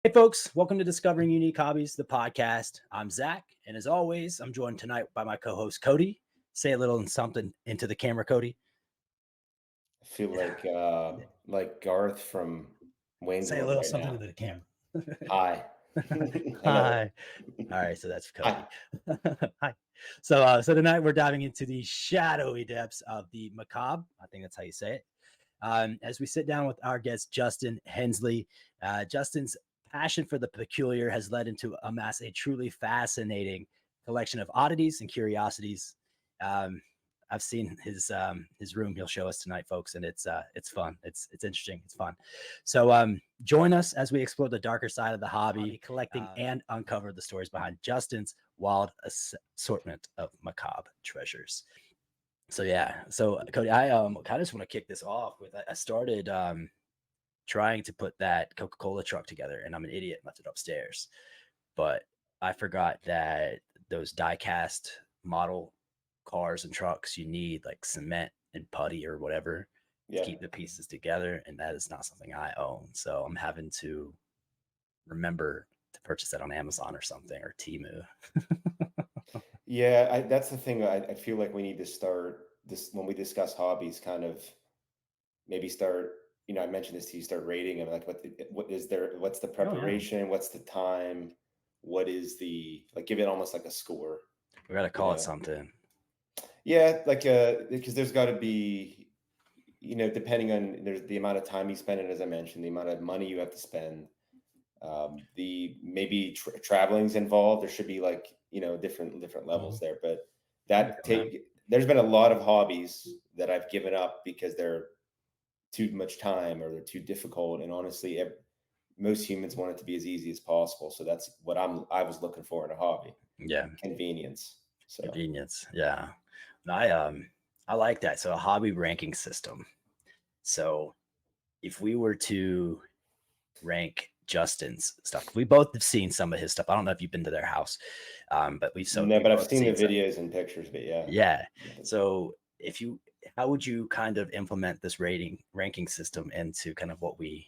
Hey, folks, welcome to Discovering Unique Hobbies, the podcast. I'm Zach, and as always, I'm joined tonight by my co host, Cody. Say a little something into the camera, Cody. I feel like Garth from Wayne's Say a World little right something now. into the camera. Hi. Hello. Hi. All right, so that's Hi. Cody. Hi. So tonight we're diving into the shadowy depths of the macabre. I think that's how you say it. As we sit down with our guest, Justin Hensley. Justin's passion for the peculiar has led him to amass a truly fascinating collection of oddities and curiosities. Um, I've seen his room. He'll show us tonight, folks, and it's fun. It's interesting. It's fun. So join us as we explore the darker side of the hobby, collecting and uncover the stories behind Justin's wild assortment of macabre treasures. So yeah, so Cody, I kind of just want to kick this off with I started trying to put that Coca-Cola truck together, and I'm an idiot, left it upstairs. But I forgot that those die-cast model cars and trucks, you need like cement and putty or whatever to Yeah. keep the pieces together, and that is not something I own. So I'm having to remember to purchase that on Amazon or something or Temu. Yeah, that's the thing. I feel like we need to start this when we discuss hobbies, kind of maybe start, I mentioned this to you, start rating them. Like what's the Oh yeah, preparation? What's the time? What is like give it almost like a score, we gotta you call it know? something. Yeah, because there's got to be, depending on there's the amount of time you spend, and as I mentioned, the amount of money you have to spend, the maybe traveling's involved. There should be like different levels Mhm. there, but I can that feel that. take there's been a lot of hobbies that I've given up because they're too much time or they're too difficult, and honestly, most humans want it to be as easy as possible. So that's what I was looking for in a hobby: Yeah. convenience. So Convenience, yeah. And I like that. So a hobby ranking system. So if we were to rank Justin's stuff, we both have seen some of his stuff. I don't know if you've been to their house, but no, we but I've both seen the seen some. videos and pictures, but yeah. Yeah. So if you, how would you kind of implement this rating ranking system into kind of what we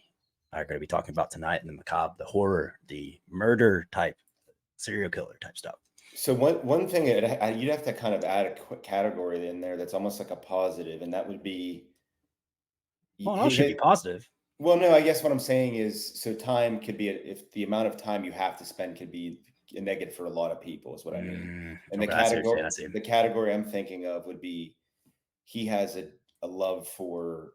are going to be talking about tonight in the macabre, the horror, the murder type, serial killer type stuff? So one thing that you'd have to kind of add a quick category in there that's almost like a positive, and that would be Well, no, it should be positive. well, no, I guess what I'm saying is, so time could be if the amount of time you have to spend could be a negative for a lot of people, is what I mean. And Okay, I see what you're saying. I see. the category I'm thinking of would be he has a love for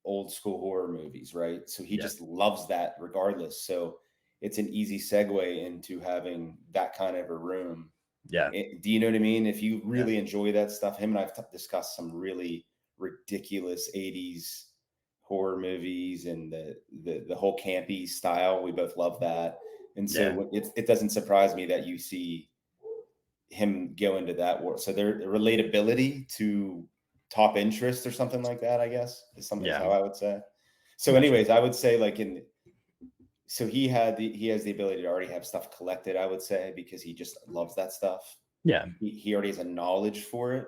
old school horror movies, right? So he Yeah. just loves that regardless. So it's an easy segue into having that kind of a room. Yeah. Do you know what I mean? If you Yeah. really enjoy that stuff, him and I've discussed some really ridiculous 80s horror movies and the whole campy style. We both love that. And Yeah. so it doesn't surprise me that you see him go into that world. So their relatability to top interest or something like that, I guess, is Yeah. how I would say. I So, got you. anyways, I would say like so he has the ability to already have stuff collected, I would say, because he just loves that stuff. Yeah. He already has a knowledge for it.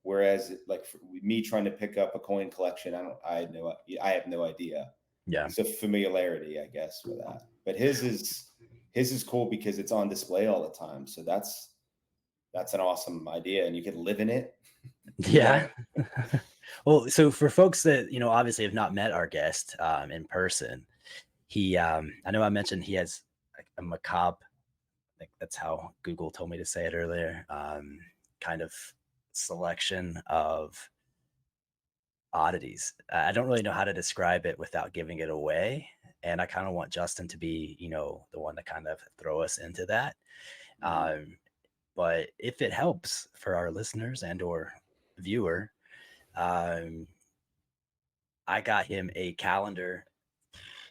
Whereas like for me trying to pick up a coin collection, I have no idea. Yeah. So familiarity, I guess, with that. But his is cool because it's on display all the time. So that's an awesome idea, and you can live in it. You Yeah. know, Well, so for folks that, obviously have not met our guest in person, I know I mentioned he has like a macabre, I think that's how Google told me to say it earlier, kind of selection of oddities. I don't really know how to describe it without giving it away. And I kind of want Justin to be, the one to kind of throw us into that. Mhm. Um, but if it helps for our listeners and or viewer, um, I got him a calendar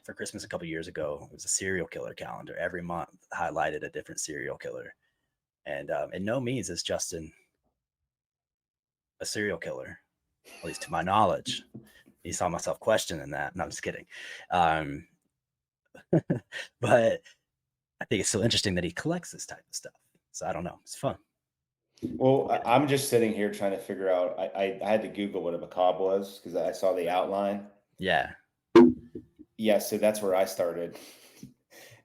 for Christmas a couple years ago. It was a serial killer calendar. Every month highlighted a different serial killer. And in no means is Justin a serial killer, at least to my knowledge. You saw myself questioning that. No, I'm just kidding. Um, but I think it's so interesting that he collects this type of stuff. So I don't know. It's fun. Well, We'll get I'm just sitting here trying to figure out. I had to Google what a macabre was because I saw the outline. Yeah. Yeah, so that's where I started.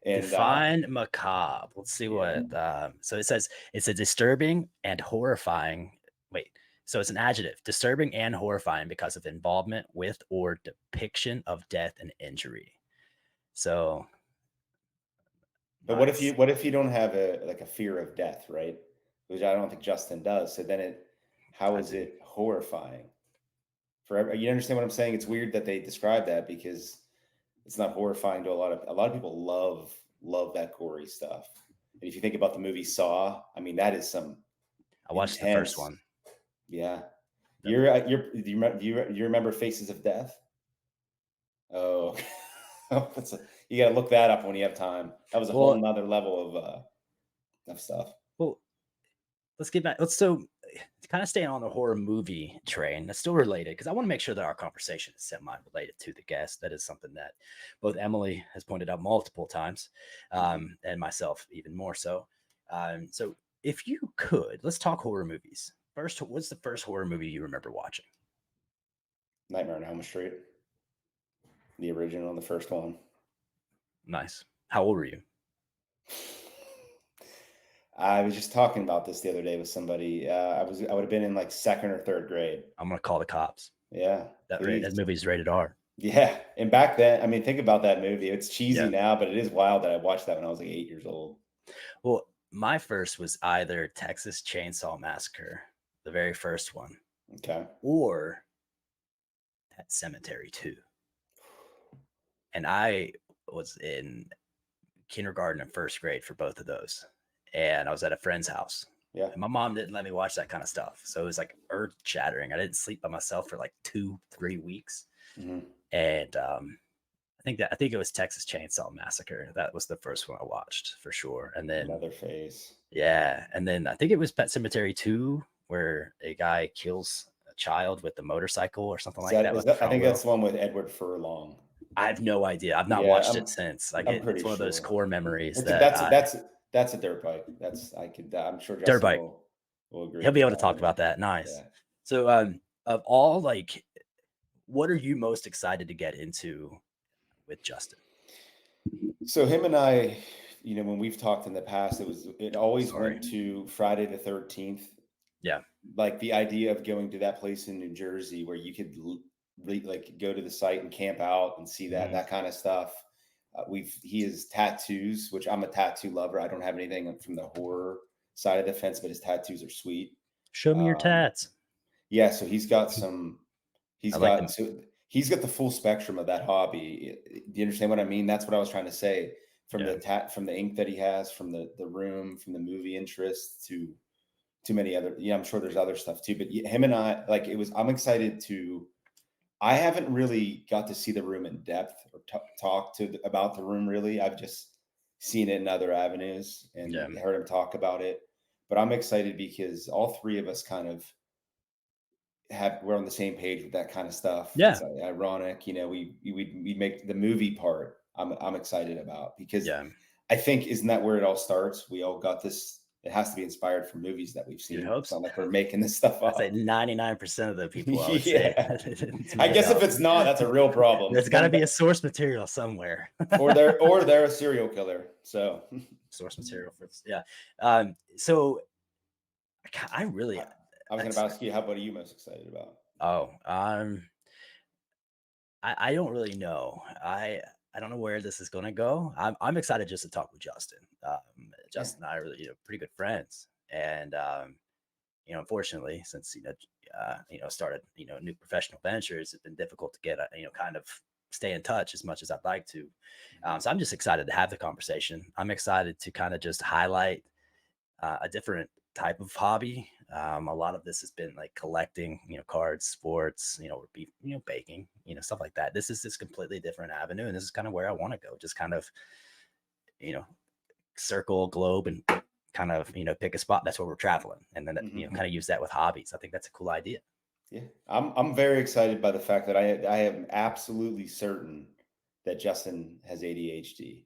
And Define macabre. Let's see yeah, what. So it says it's a disturbing and horrifying. Wait. So it's an adjective, disturbing and horrifying because of involvement with or depiction of death and injury. So but nice. what if you don't have a like a fear of death, right? Which I don't think Justin does. So then how I is do. it horrifying? You understand what I'm saying? It's weird that they describe that because it's not horrifying to a lot of people love that gory stuff. And if you think about the movie Saw, I mean that is some I watched the first intense. one. Yeah. Yep. Do you remember Faces of Death? Oh, you got to look that up when you have time. That was a whole Well, nother level of stuff. well, let's get back. Let's so kind of staying on the horror movie train. That's still related because I want to make sure that our conversation is semi-related to the guest. That is something that both Emily has pointed out multiple times, Mhm. and myself even more so. So, if you could, let's talk horror movies. First, what's the first horror movie you remember watching? Nightmare on Elm Street, the original, the first one. Nice. How old were you? I was just talking about this the other day with somebody. I would have been in like second or third grade. I'm gonna call the cops. Yeah, That please. movie is rated R. Yeah, and back then, I mean, think about that movie. It's cheesy Yeah. now, but it is wild that I watched that when I was like 8 years old. Well, my first was either Texas Chainsaw Massacre, the very first one, Okay. or Pet Cemetery 2. And I was in kindergarten and first grade for both of those. And I was at a friend's house. Yeah. And my mom didn't let me watch that kind of stuff. So it was like earth shattering. I didn't sleep by myself for like 2, 3 weeks. Hmm. And I think it was Texas Chainsaw Massacre. That was the first one I watched for sure. And then Leatherface. yeah, and then I think it was Pet Cemetery 2 where a guy kills a child with the motorcycle or something like that Is with the that? I front think that's wheel. the one with Edward Furlong. I have no idea. I've not Yeah, watched it since. Like I'm pretty it's one of those sure. core memories It's that I that's a dirt bike. I'm sure dirt Justin bike. will agree He'll be with able to that talk one. about that. Nice. Yeah. So of all like what are you most excited to get into with Justin? So him and I, when we've talked in the past, it always Sorry. went to Friday the 13th. Yeah. Like the idea of going to that place in New Jersey where you could like go to the site and camp out and see Mhm. that kind of stuff. He has tattoos, which I'm a tattoo lover. I don't have anything from the horror side of the fence, but his tattoos are sweet. Show me your Um, tats. yeah, so I like them. he's got the full spectrum of that hobby. Do you understand what I mean? That's what I was trying to say. Yeah. From the ink that he has, from the room, from the movie interest to too many other. Yeah, I'm sure there's other stuff too. But him and I, like, it was. I'm excited to. I haven't really got to see the room in depth or talk about the room really. I've just seen it in other avenues and Yeah. heard him talk about it. But I'm excited because all three of us kind of we're on the same page with that kind of stuff. Yeah. It's ironic, we make the movie part. I'm excited about because Yeah. I think isn't that where it all starts? We all got this. It has to be inspired from movies that we've You'd seen. hope It's so. not like we're making this stuff I'd say up. 99% of the people I would say Yeah, it's I made guess if up. it's not, that's a real problem. There's got to be a source material somewhere. Or they're a serial killer. So Source material for this. Yeah. So I really, I was going to that's, ask you, how about are you most excited about? oh, I don't really know. I don't know where this is going to go. I'm excited just to talk with Justin. Yeah. Justin and I are really, pretty good friends. And, unfortunately, since, started, new professional ventures, it's been difficult to get, kind of stay in touch as much as I'd like to. Mhm. So I'm just excited to have the conversation. I'm excited to kind of just highlight a different type of hobby. A lot of this has been like collecting, cards, sports, or baking, stuff like that. This is this completely different avenue, and this is kind of where I want to go. Just kind of, you know, circle globe and kind of, pick a spot. That's where we're traveling, and then Mhm. kind of use that with hobbies. I think that's a cool idea. Yeah, I'm very excited by the fact that I am absolutely certain that Justin has ADHD. Oh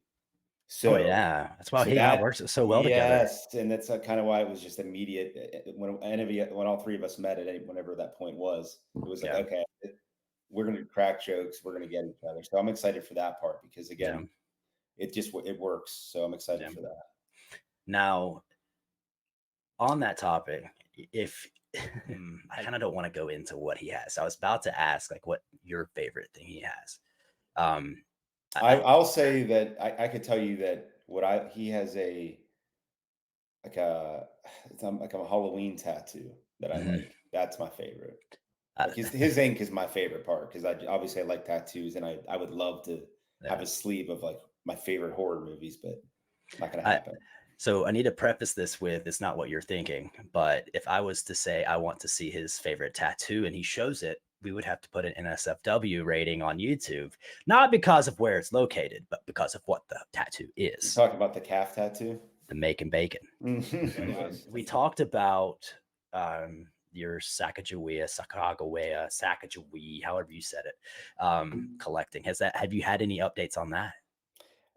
So yeah, that's why so he and I that worked so well together. yes, and that's kind of why it was just immediate when all three of us met at whenever that point was. It was like Yeah, okay, we're gonna crack jokes, we're gonna get each other. So I'm excited for that part because yeah, again, it works. So I'm excited Yeah. for that. Now, on that topic, if I kind of don't want to go into what he has. I was about to ask like what your favorite thing he has. Um, I'll say that I could tell you that he has like a like a Halloween tattoo that I mhm, like. That's my favorite. I, Like his ink is my favorite part because I like tattoos and I would love to have yeah. a sleeve of like my favorite horror movies, but not gonna I, happen. so I need to preface this with it's not what you're thinking, but if I was to say I want to see his favorite tattoo and he shows it, we would have to put an NSFW rating on YouTube, not because of where it's located, but because of what the tattoo You is, talk about the calf tattoo. the making bacon. Nice. We talked about your Sacagawea, however you said it, collecting. Have you had any updates on that?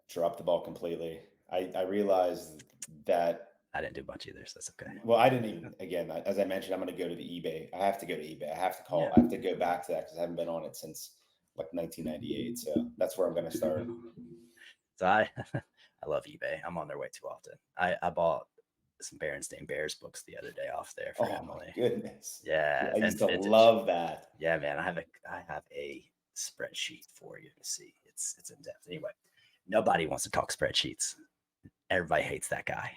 Dropped the ball completely. I realized that. I didn't do much either, so that's okay. Well, I didn't even. Again, as I mentioned, I'm going to go to the eBay. I have to go to eBay. Yeah. I have to go back to that because I haven't been on it since like 1998. So that's where I'm going to start. So I love eBay. I'm on there way too often. I bought some Berenstain Bears books the other day off there for Oh my Emily. goodness. Yeah, I used to vintage. love that. Yeah, man. I have a spreadsheet for you to see. It's in depth. Anyway, nobody wants to talk spreadsheets. Everybody hates that guy.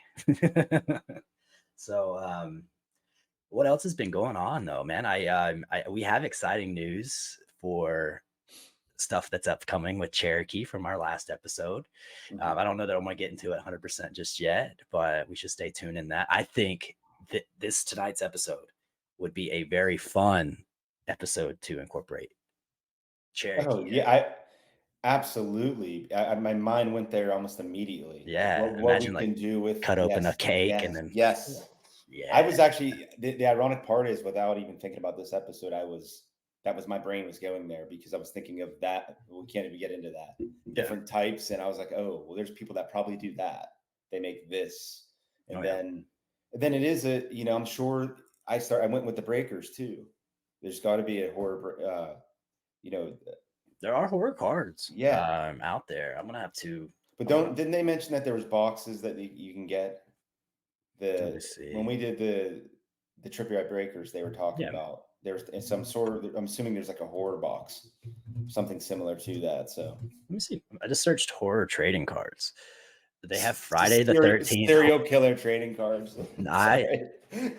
So what else has been going on though, man? I we have exciting news for stuff that's upcoming with Cherokee from our last episode. Mhm. I don't know that I'm going to get into it 100% just yet, but we should stay tuned in that. I think that this tonight's episode would be a very fun episode to incorporate Oh Cherokee in. yeah, I absolutely. My mind went there almost immediately. Like Yeah, what we imagine like can do with cut open a cake and then yes. I yeah, was actually the ironic part is without even thinking about this episode, that was my brain was going there because I was thinking of that. We can't even get into that. yeah, Different types, and I was like, oh, well, there's people that probably do that. They make this, oh and yeah. then it is I'm sure I went with the breakers too. There's got to be a horror, you know, There are horror cards yeah. out there. I'm gonna have to. But I'm gonna didn't they mention that there was boxes that you can get? let me When see. we did the Trippy Eye Breakers, they were talking Yeah, about there's some sort of, I'm assuming there's like a horror box, something similar to that. So let me see. I just searched horror trading cards. They have just Friday the 13th. serial killer trading cards. I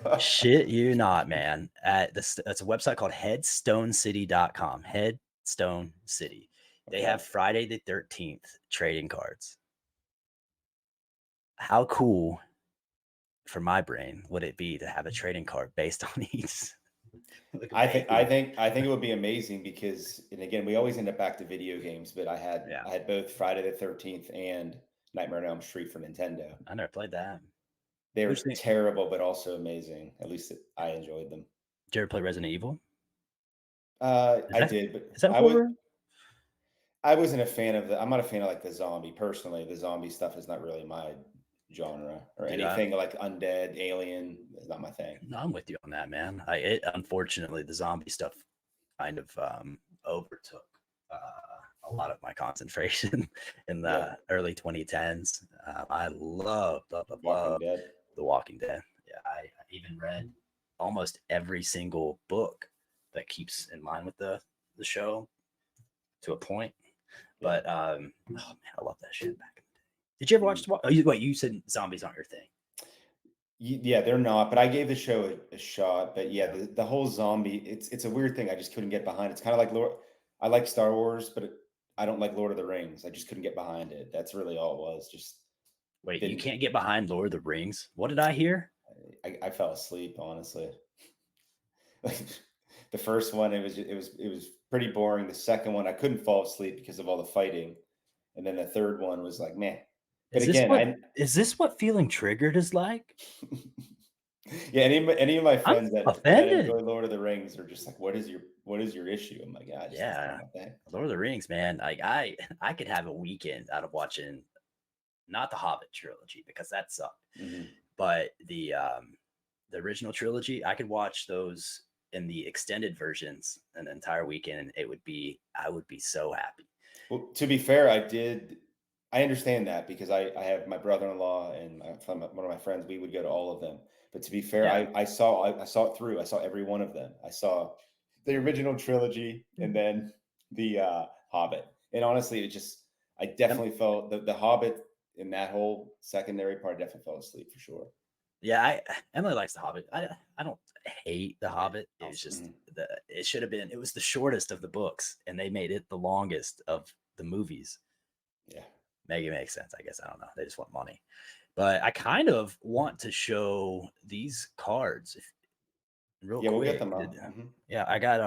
Sorry. shit you not, man. At this, that's a website called headstonecity.com. Headstone City. They Okay. have Friday the 13th trading cards. How cool for my brain would it be to have a trading card based on each? Like amazing. I think it would be amazing because, and again, we always end up back to video games, but Yeah, I had both Friday the 13th and Nightmare on Elm Street for Nintendo. I never played that. They Which were thing? terrible, but also amazing. At least I enjoyed them. Did you ever play Resident Evil? Is I that did, but is that horror? I wasn't a fan of I'm not a fan of like the zombie personally. The zombie stuff is not really my genre or Dude, anything like undead, alien is not my thing. no, I'm with you on that, man. Unfortunately the zombie stuff kind of overtook a lot of my concentration in Yeah, the early 2010s. I Walking love Dead. The Walking Dead. Yeah, I even read almost every single book that keeps in line with the show to a point. Yeah. But oh man, I love that shit back in the day. Did you ever watch Mm. the? Oh, you said zombies aren't your thing. Yeah, they're not, but I gave the show a shot. But yeah, Yeah, the whole zombie, it's a weird thing. I just couldn't get behind. It's kind of like Lord. I like Star Wars, but I don't like Lord of the Rings. I just couldn't get behind it. That's really all it was. Just wait, you didn't. can't get behind Lord of the Rings. What did I hear? I fell asleep honestly. Like the first one, it was pretty boring. The second one, I couldn't fall asleep because of all the fighting, and then the third one was like, man. But again, I Is this what feeling triggered is like? yeah, any of my I'm friends that enjoy offended. Lord of the Rings are just like, what is your issue? I'm like, yeah, just that's not Yeah, my thing. Lord of the Rings, man. Like I could have a weekend out of watching not the Hobbit trilogy because that sucked, Mhm. but the original trilogy. I could watch those in the extended versions an entire weekend, and I would be so happy. Well, to be fair, I did. I understand that because I have my brother-in-law and one of my friends. We would go to all of them. But to be fair, Yeah. I saw it through. I saw every one of them. I saw the original trilogy and then the Hobbit. And honestly, I Em- definitely felt the Hobbit in that whole secondary part. I definitely fell asleep for sure. Yeah, Emily likes The Hobbit. I don't hate The Hobbit. It was just Mhm. it should have been. It was the shortest of the books, and they made it the longest of the movies. Yeah. Make it make sense, I guess. I don't know. They just want money. But I kind of want to show these cards real Yeah, we'll get quick. them up. Mhm. Yeah, I got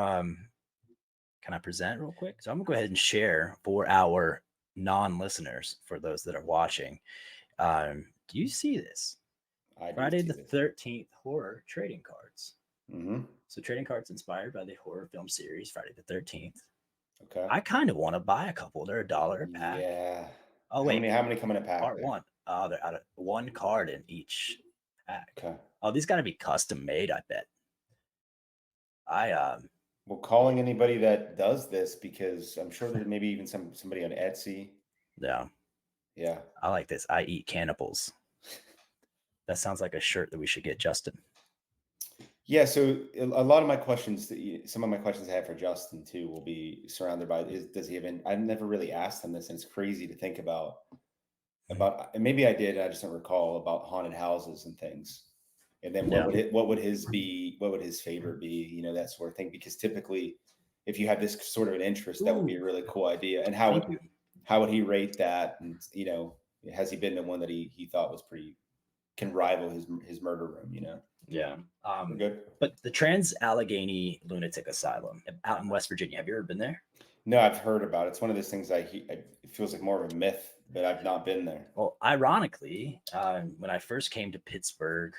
can I present real quick? So I'm gonna go ahead and share for our non-listeners, for those that are watching. Do you see this? I do Friday see the this. 13th horror trading cards. Mhm. So trading cards inspired by the horror film series Friday the 13th. Okay. I kind of want to buy a couple. They're $1 a pack. Yeah. Oh How wait, many come in a pack part there? one. Oh, they're out of one card in each pack. Okay. Oh, these got to be custom made, I bet. I Well, calling anybody that does this because I'm sure that maybe even somebody on Etsy. Yeah, Yeah. I like this. I eat cannibals. That sounds like a shirt that we should get Justin. Yeah, so a lot of my questions, some of my questions I have for Justin too, will be surrounded by does he have? I've never really asked him this, and it's crazy to think about, and maybe I did, I just don't recall about haunted houses and things. And then Yeah. what would his be? What would his favorite be? That sort of thing. Because typically, if you have this sort of an interest, that would be Ooh, a really cool idea. And thank you. how would he rate that? And has he been the one that he thought was pretty can rival his murder room? Yeah. We're good. But the Trans Allegheny Lunatic Asylum out in West Virginia. Have you ever been there? No, I've heard about it. It's one of those things it feels like more of a myth, but I've not been there. Well, ironically, when I first came to Pittsburgh,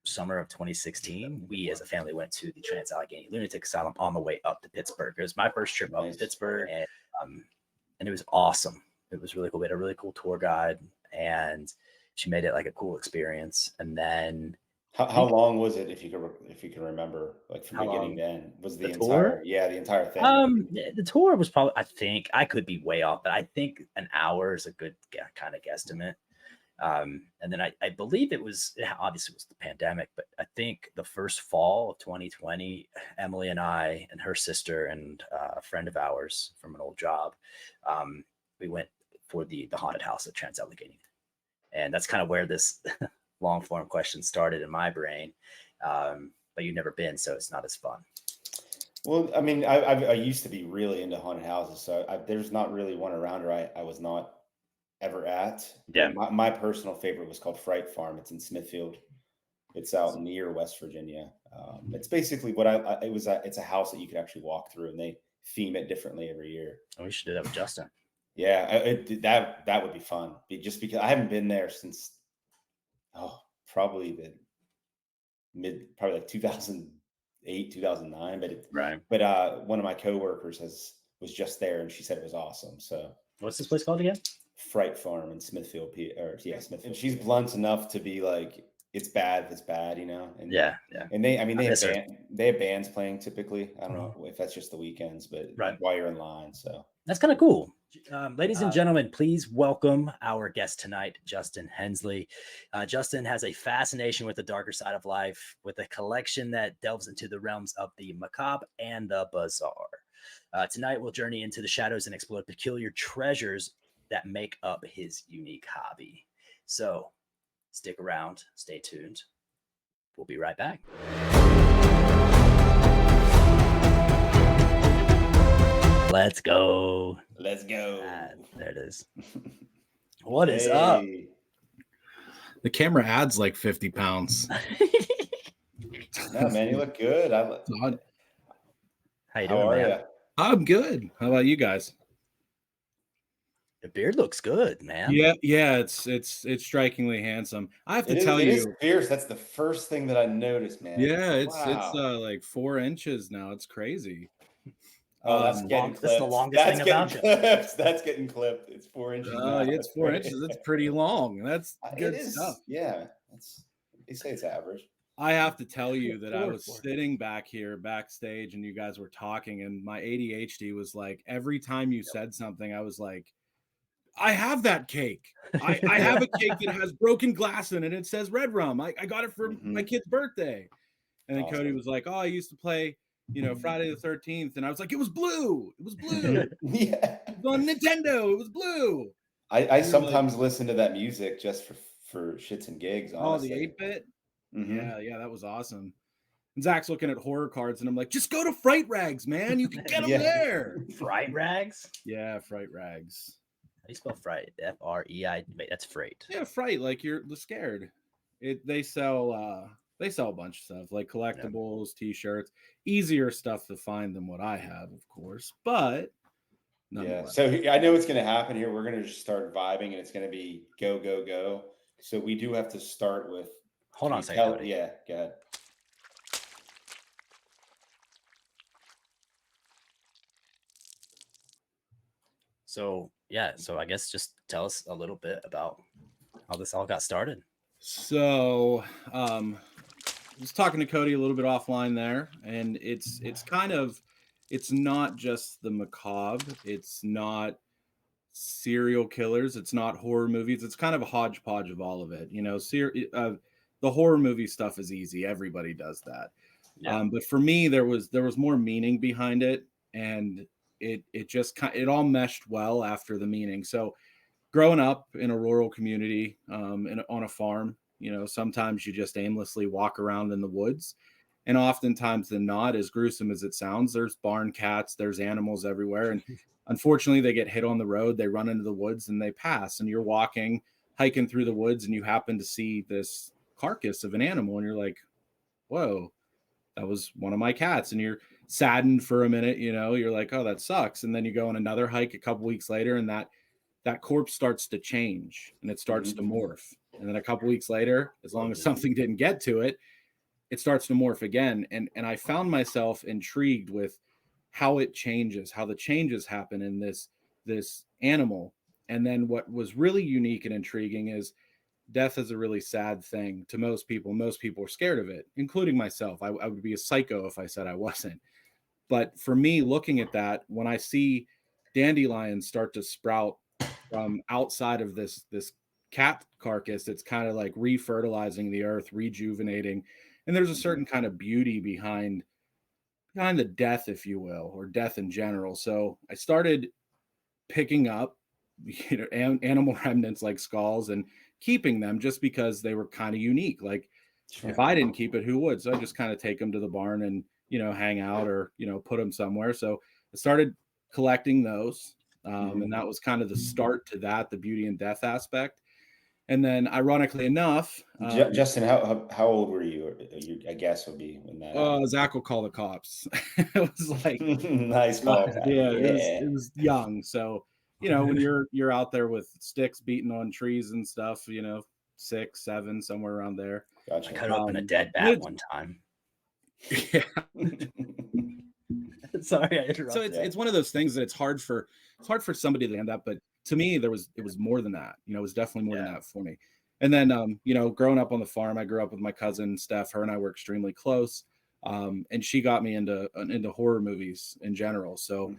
summer of 2016, we as a family went to the Trans Allegheny Lunatic Asylum on the way up to Pittsburgh. It was my first trip up Nice. to Pittsburgh, and it was awesome. It was really cool. We had a really cool tour guide, and she made it like a cool experience. And then How long was it, if you can remember, like from how beginning long to end? Was the the tour? entire thing? The tour was probably, I think, I could be way off, but I think an hour is a good kind of guesstimate. And then I believe it was, obviously it was the pandemic, but I think the first fall of 2020, Emily and I and her sister and a friend of ours from an old job, we went for the haunted house at Trans Allegheny, and that's kind of where this long form question started in my brain. But you've never been, so it's not as fun. Well, I mean, I used to be really into haunted houses, so there's not really one around here I was not ever at. Yeah. But my personal favorite was called Fright Farm. It's in Smithfield. It's out near West Virginia. It's basically it's a house that you could actually walk through, and they theme it differently every year. We should do that with Justin. Yeah, that would be fun. Just because I haven't been there since probably probably like 2008, 2009. Right. But one of my coworkers was just there, and she said it was awesome. So What's this place called again? Fright Farm in Smithfield, Smithfield. And she's blunt enough to be like, it's bad if it's bad, And Yeah. And they miss her. they have bands playing typically. I don't know if that's just the weekends, but Right. while you're in line, so that's kind of cool. Ladies and gentlemen, please welcome our guest tonight, Justin Hensley. Justin has a fascination with the darker side of life, with a collection that delves into the realms of the macabre and the bizarre. Tonight, we'll journey into the shadows and explore peculiar treasures that make up his unique hobby. So stick around, stay tuned. We'll be right back. Let's go. Let's go. There it is. What is up? The camera adds like 50 pounds. No, man, you look good. How you doing, man? You? I'm good. How about you guys? The beard looks good, man. Yeah, it's strikingly handsome. I have to tell you, it is fierce. That's the first thing that I noticed, man. Yeah, it's like 4 inches now. It's crazy. Oh, that's getting clipped. That's the longest thing about you. That's getting clipped. It's 4 inches. Oh, it's 4 inches. That's pretty long. That's good stuff. Yeah, they say it's average. I have to tell you that I was sitting back here backstage and you guys were talking, and my ADHD was like, every time you said something, I was like, I have that cake. I have a cake that has broken glass in it and it says red rum. I got it for my kid's birthday. And then Cody was like, oh, I used to play, Friday the 13th. And I was like, it was blue. It was blue. Yeah. It was on Nintendo. It was blue. I sometimes listen to that music just for shits and gigs, honestly. Oh, the 8-bit? Yeah, that was awesome. And Zach's looking at horror cards, and I'm like, just go to Fright Rags, man. You can get them there. Fright Rags? Yeah, Fright Rags. How do you spell fright? F-R-E-I. Wait, that's freight. Yeah, fright, like you're scared. They sell a bunch of stuff, like collectibles, t-shirts, easier stuff to find than what I have, of course, but so I know what's going to happen here. We're going to just start vibing, and it's going to be go, go, go. So we do have to start with. Hold on a second. Yeah, go ahead. So I guess just tell us a little bit about how this all got started. So I was talking to Cody a little bit offline there, and it's not just the macabre, it's not serial killers, it's not horror movies, it's kind of a hodgepodge of all of it. The horror movie stuff is easy, everybody does that. But for me, there was more meaning behind it, and it all meshed well after the meaning. So growing up in a rural community, on a farm, sometimes you just aimlessly walk around in the woods, and oftentimes than not, as gruesome as it sounds, there's barn cats, there's animals everywhere, and unfortunately they get hit on the road, they run into the woods and they pass, and you're hiking through the woods, and you happen to see this carcass of an animal, and you're like, whoa, that was one of my cats. And you're saddened for a minute, you're like, oh, that sucks. And then you go on another hike a couple weeks later, and that corpse starts to change, and it starts to morph. And then a couple weeks later, as long as something didn't get to it, it starts to morph again. And I found myself intrigued with how it changes, how the changes happen in this animal. And then what was really unique and intriguing is death is a really sad thing to most people. Most people are scared of it, including myself. I would be a psycho if I said I wasn't. But for me, looking at that, when I see dandelions start to sprout from outside of this cat carcass, it's kind of like refertilizing the earth, rejuvenating. And there's a certain kind of beauty behind the death, if you will, or death in general. So I started picking up animal remnants like skulls and keeping them, just because they were kind of unique. Like, if I didn't keep it, who would? So I just kind of take them to the barn and hang out, or put them somewhere. So I started collecting those, and that was kind of the start to that, the beauty and death aspect. And then, ironically enough, Justin, how old were you? I guess would be when that. Zach will call the cops. It was like nice call. It was young. So when you're out there with sticks beating on trees and stuff, 6, 7, somewhere around there. Gotcha. I cut open a dead bat one time. Yeah. Sorry, I interrupted. So it's one of those things that it's hard for somebody to end up, but to me, it was more than that. It was definitely more than that for me. And then, growing up on the farm, I grew up with my cousin Steph. Her and I were extremely close, and she got me into horror movies in general. So,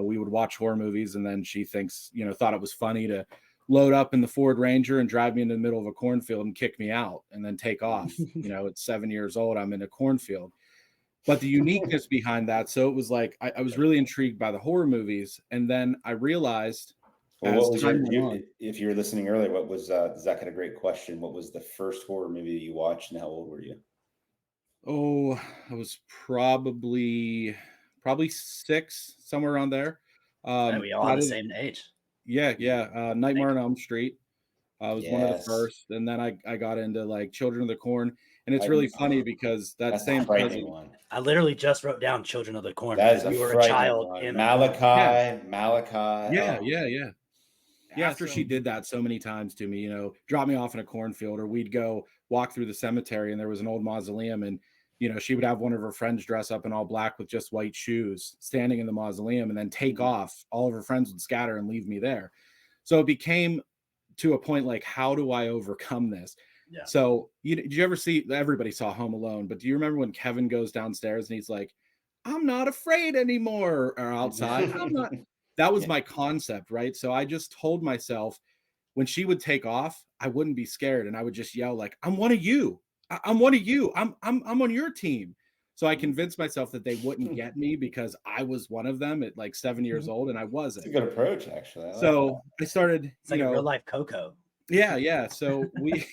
we would watch horror movies, and then she thought it was funny to load up in the Ford Ranger and drive me into the middle of a cornfield and kick me out and then take off. At 7 years old, I'm in a cornfield. But the uniqueness behind that, so it was like I was really intrigued by the horror movies, and then I realized. Well, if you were listening earlier, what was Zach had a great question. What was the first horror movie that you watched, and how old were you? Oh, I was probably 6, somewhere around there. We all have the same age. Yeah. Nightmare on Elm Street was one of the first, and then I got into like Children of the Corn, and it's really funny because that same cousin one. I literally just wrote down Children of the Corn. That is we were a child one. in Malachi. Yeah. After she did that so many times to me, drop me off in a cornfield, or we'd go walk through the cemetery, and there was an old mausoleum, and she would have one of her friends dress up in all black with just white shoes standing in the mausoleum, and then take off. All of her friends would scatter and leave me there. So it became to a point like, how do I overcome this? Yeah. So did you ever see, everybody saw Home Alone, but do you remember when Kevin goes downstairs and he's like, I'm not afraid anymore, or outside, I'm not. that was Yeah. my concept, right? So I just told myself when she would take off, I wouldn't be scared, and I would just yell like, "I'm one of you. I'm one of you. I'm on your team." So I convinced myself that they wouldn't get me because I was one of them at like 7 years old, and I It's a wasn't. good approach, actually. I like that. So I started, It's like a real life Coco. yeah. So we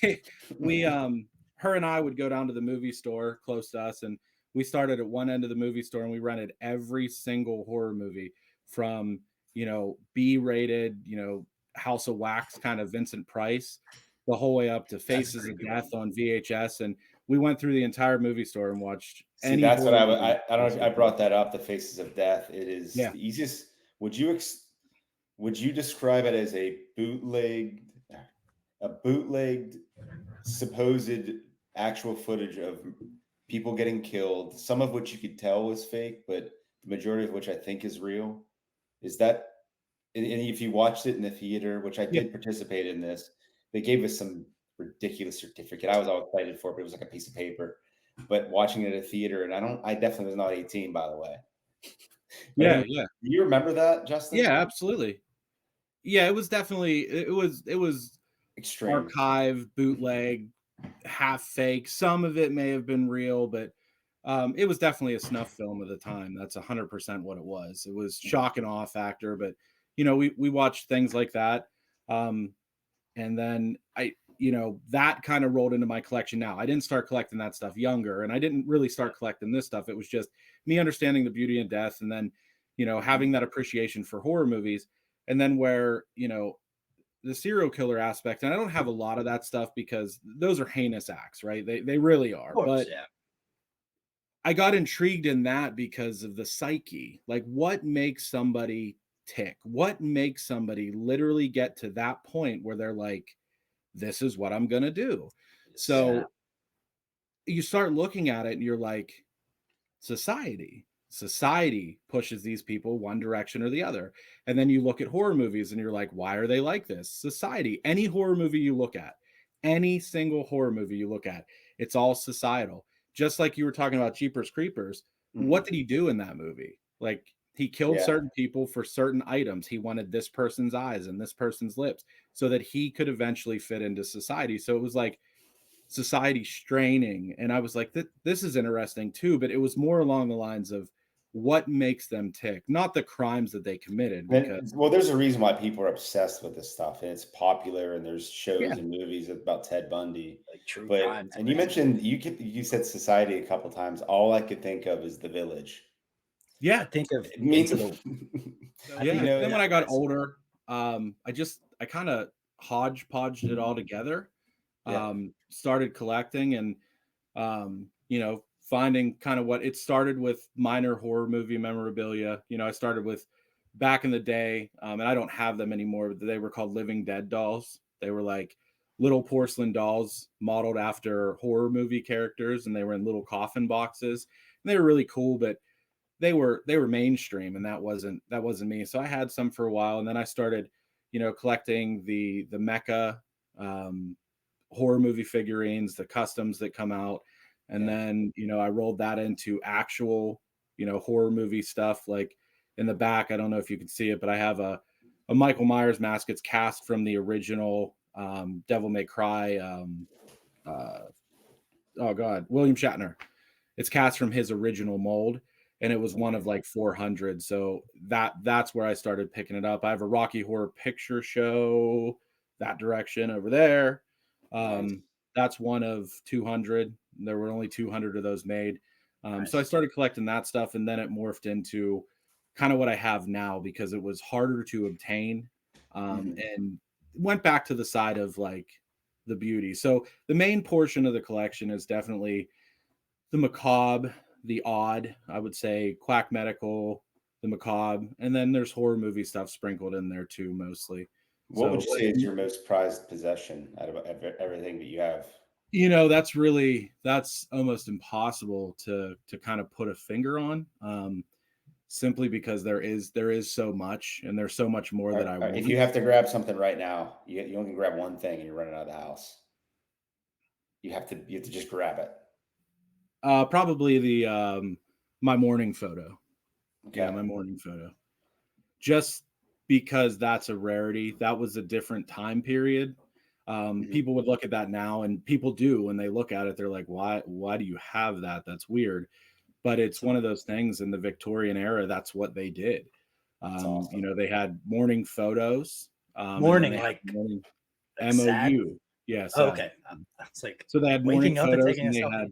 her and I would go down to the movie store close to us, and we started at one end of the movie store, and we rented every single horror movie from, B-rated, House of Wax kind of Vincent Price, the whole way up to That's a Faces pretty of good Death one. on VHS, and we went through the entire movie store and watched See, any that's what horror movie. I don't know if I brought that up. The Faces of Death. It is Yeah. the easiest. Would you describe it as a bootlegged supposed actual footage of people getting killed, some of which you could tell was fake, but the majority of which I think is real? Is that, and if you watched it in the theater, which I Yeah. did participate in this, they gave us some ridiculous certificate. I was all excited for it, but it was like a piece of paper. But watching it at a theater, and I definitely was not 18, by the way. But Yeah. do you remember that, Justin? Yeah, absolutely. Yeah, it was definitely it was Extreme. archive, bootleg, half fake. Some of it may have been real, but it was definitely a snuff film at the time. That's 100% what it was. It was shock and awe factor, but we watched things like that. And then that kind of rolled into my collection now. I didn't start collecting that stuff younger, and I didn't really start collecting this stuff. It was just me understanding the beauty in death, and then, having that appreciation for horror movies. And then where, the serial killer aspect, and I don't have a lot of that stuff because those are heinous acts, right? They really are. Of course, But yeah. I got intrigued in that because of the psyche. Like, what makes somebody tick? What makes somebody literally get to that point where they're like, this is what I'm going to do? So you start looking at it and you're like, society pushes these people one direction or the other. And then you look at horror movies and you're like, why are they like this? Society. Any horror movie you look at, any single horror movie you look at, it's all societal. Just like you were talking about Jeepers Creepers. What did he do in that movie? Like, he killed certain people for certain items. He wanted this person's eyes and this person's lips so that he could eventually fit into society. So it was like society straining. And I was like, this is interesting too, but it was more along the lines of what makes them tick, not the crimes that they committed. Because, well, there's a reason why people are obsessed with this stuff, and it's popular, and there's shows and movies about Ted Bundy. Like true But crime. and you mentioned you said society a couple times. All I could think of is The Village. I think of Then when I got older, I kind of hodgepodged it all together. Started collecting and finding kind of what it started with minor horror movie memorabilia. I started with back in the day, and I don't have them anymore, but they were called Living Dead dolls. They were like little porcelain dolls modeled after horror movie characters, and they were in little coffin boxes. And they were really cool, but they were mainstream, and that wasn't me. So I had some for a while, and then I started, collecting the Mecha horror movie figurines, the customs that come out. And then, I rolled that into actual, horror movie stuff. Like in the back, I don't know if you can see it, but I have a Michael Myers mask. It's cast from the original Devil May Cry. William Shatner. It's cast from his original mold, and it was one of like 400. So that's where I started picking it up. I have a Rocky Horror Picture Show, that direction over there. That's one of 200. There were only 200 of those made. So I started collecting that stuff, and then it morphed into kind of what I have now because it was harder to obtain, and went back to the side of like the beauty. So the main portion of the collection is definitely the macabre, the odd, I would say, quack medical, the macabre, and then there's horror movie stuff sprinkled in there too, mostly. What would you say is your most prized possession out of everything that you have? That's almost impossible to kind of put a finger on, simply because there is so much, and there's so much more that I want. If you have to grab something right now, you only can grab one thing, and you're running out of the house. You have to just grab it. Probably the my Mourning photo. Okay. Yeah, my Mourning photo. Just because that's a rarity. That was a different time period. People would look at that now, and people do when they look at it. They're like, "Why do you have that? That's weird." But it's one of those things in the Victorian era. That's what they did. Awesome. You know, they had mourning photos. Mourning, like mourning, sad. MOU. Yes. Oh, okay. It's like So they had mourning waking up and photos, taking a and they selfie. had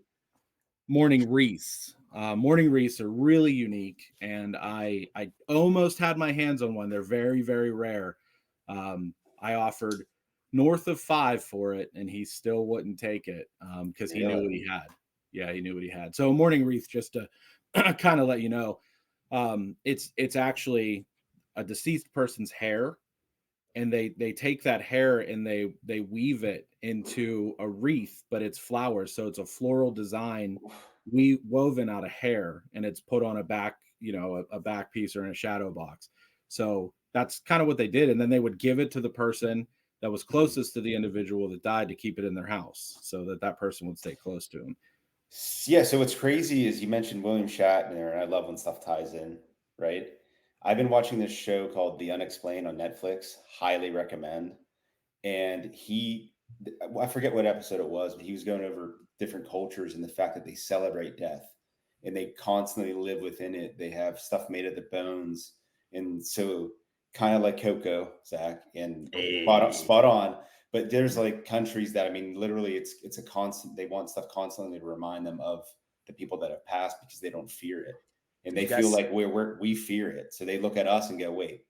mourning wreaths. Mourning wreaths are really unique, and I almost had my hands on one. They're very, very rare. I offered north of 5 for it, and he still wouldn't take it because he knew what he had. Yeah, he knew what he had. So a mourning wreath, just to kind of let you know, it's actually a deceased person's hair, and they take that hair and they weave it into a wreath, but it's flowers, so it's a floral design woven out of hair, and it's put on a back, you know, a back piece or in a shadow box. So that's kind of what they did, and then they would give it to the person that was closest to the individual that died to keep it in their house, so that that person would stay close to him. Yeah. So what's crazy is you mentioned William Shatner, and I love when stuff ties in, right? I've been watching this show called The Unexplained on Netflix. Highly recommend. And I forget what episode it was, but he was going over different cultures and the fact that they celebrate death and they constantly live within it. They have stuff made of the bones. And so kind of like Coco, Zach, and spot on. But there's like countries that, I mean, literally it's a constant, they want stuff constantly to remind them of the people that have passed because they don't fear it. And they feel like we fear it. So they look at us and go, wait,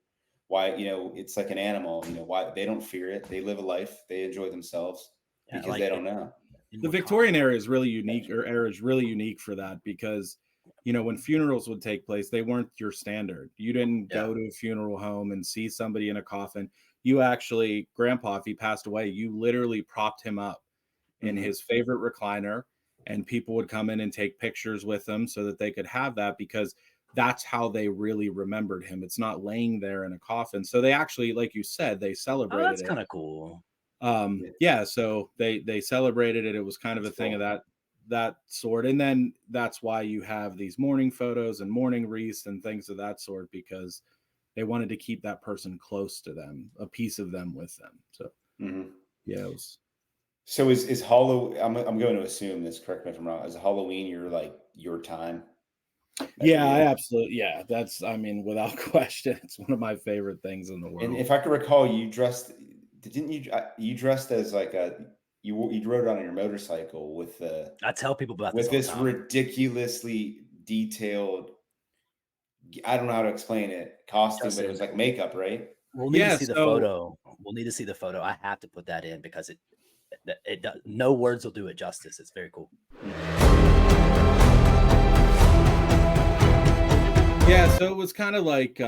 why, you know, it's like an animal, you know, why they don't fear it. They live a life, they enjoy themselves because they don't know. The Victorian era is really unique, or era is really unique for that, because, you know, when funerals would take place, they weren't your standard. You didn't go to a funeral home and see somebody in a coffin. You actually, grandpa, if he passed away, you literally propped him up in his favorite recliner, and people would come in and take pictures with him so that they could have that, because that's how they really remembered him. It's not laying there in a coffin. So they actually, like you said, they celebrated that's kind of cool. Yeah, so they celebrated it. It was kind of a thing of that sort. And then that's why you have these mourning photos and mourning wreaths and things of that sort, because they wanted to keep that person close to them, a piece of them with them. So yeah, it was. So is Halloween, I'm going to assume this, correct me if I'm wrong, is Halloween your time? Yeah, I absolutely. Yeah, that's, I mean, without question, it's one of my favorite things in the world. And if I can recall, you dressed as like you rode on your motorcycle with the, I tell people about with this this ridiculously detailed, I don't know how to explain it, costume, but it was like makeup, right? We'll need to see the photo. We'll need to see the photo. I have to put that in because it does, no words will do it justice. It's very cool. Yeah, so it was kind of like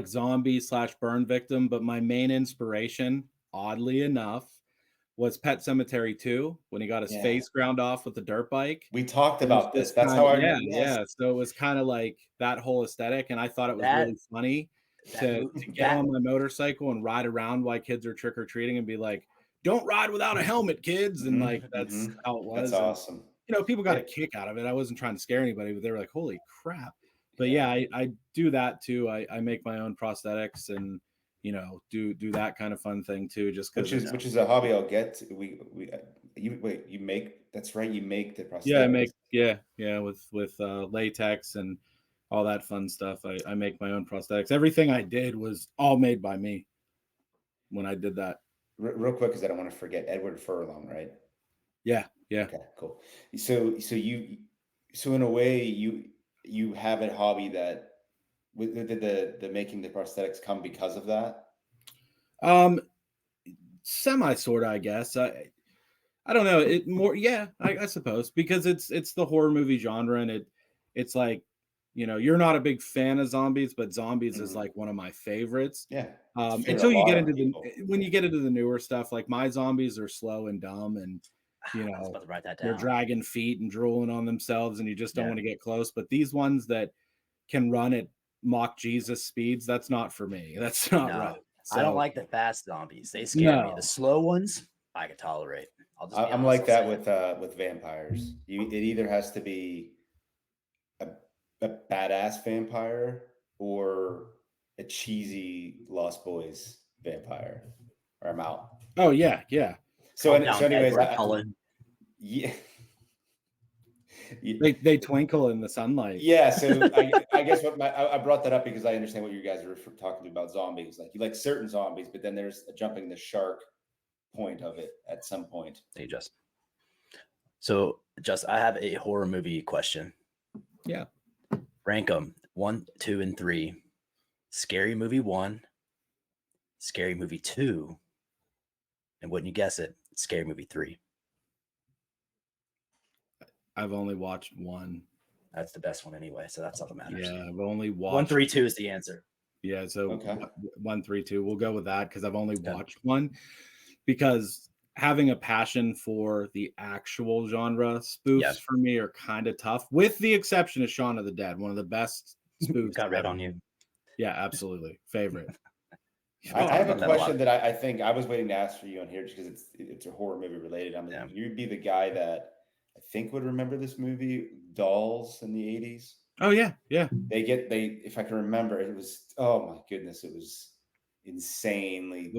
zombie / burn victim, but my main inspiration, oddly enough, was Pet Sematary 2, when he got his face ground off with the dirt bike. We talked about this. That's how I remember. Yeah. So it was kind of like that whole aesthetic, and I thought it was really funny to get on my motorcycle and ride around while kids are trick or treating and be like, "Don't ride without a helmet, kids!" And like that's how it was. That's awesome. And, you know, people got a kick out of it. I wasn't trying to scare anybody, but they were like, "Holy crap!" But yeah, I do that too. I make my own prosthetics and, you know, do that kind of fun thing too, just because which is a hobby I'll get to. You make, that's right, you make the prosthetics. Yeah, I make with latex and all that fun stuff. I make my own prosthetics. Everything I did was all made by me when I did that. Real quick, because I don't want to forget, Edward Furlong, right? Yeah. Okay, cool. So in a way you have a hobby that, did the making the prosthetics come because of that? Semi sort of, I guess. I don't know. It more, yeah, I suppose, because it's the horror movie genre, and it's like, you know, you're not a big fan of zombies, but zombies is like one of my favorites. Yeah. Until you get into when you get into the newer stuff, like my zombies are slow and dumb, and you know, they're dragging feet and drooling on themselves, and you just don't want to get close. But these ones that can run at mock Jesus speeds, that's not for me. That's not right. So, I don't like the fast zombies. They scare me. The slow ones I can tolerate. I'm like that with vampires. It either has to be a badass vampire, or a cheesy Lost Boys vampire, or I'm out. Oh yeah, yeah. So, Calm down, anyways, Edward Cullen. yeah. They twinkle in the sunlight. Yeah, so I guess I brought that up because I understand what you guys are talking about zombies. Like you like certain zombies, but then there's a jumping the shark point of it at some point. Hey, Justin. So, I have a horror movie question. Yeah. Rank them 1, 2, and 3. Scary Movie 1, Scary Movie 2, and wouldn't you guess it, Scary Movie 3. I've only watched one. That's the best one anyway, so that's all that matters. Yeah, I've only watched 1, 3, 2 is the answer. Yeah, so Okay. 1, 3, 2. We'll go with that because I've only watched one. Because having a passion for the actual genre spoofs for me are kind of tough, with the exception of Shaun of the Dead, one of the best spoofs. Got red on you. Yeah, absolutely. Favorite. I have a question that I think I was waiting to ask for you on here just because it's a horror movie related. You'd be the guy that I think would remember this movie, Dolls, in the 80s. Oh yeah, yeah. If I can remember, it was, oh my goodness, it was insanely.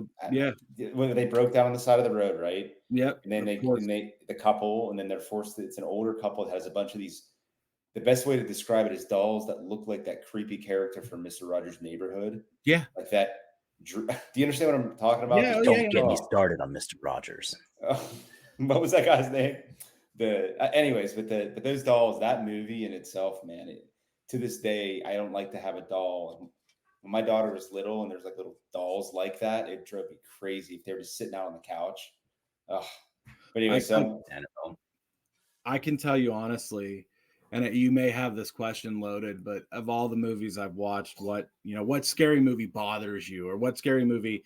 When they broke down on the side of the road, right? Yep. And then the couple, and then they're forced. It's an older couple that has a bunch of these. The best way to describe it is dolls that look like that creepy character from Mr. Rogers' Neighborhood. Yeah, like that. Do you understand what I'm talking about? Yeah, Don't get me started on Mr. Rogers. What was that guy's name? Anyways, but those dolls, that movie in itself, man, to this day, I don't like to have a doll. When my daughter was little and there's like little dolls like that, it drove me crazy if they were just sitting out on the couch. But anyway, I can tell you honestly, and you may have this question loaded, but of all the movies I've watched, what scary movie bothers you, or what scary movie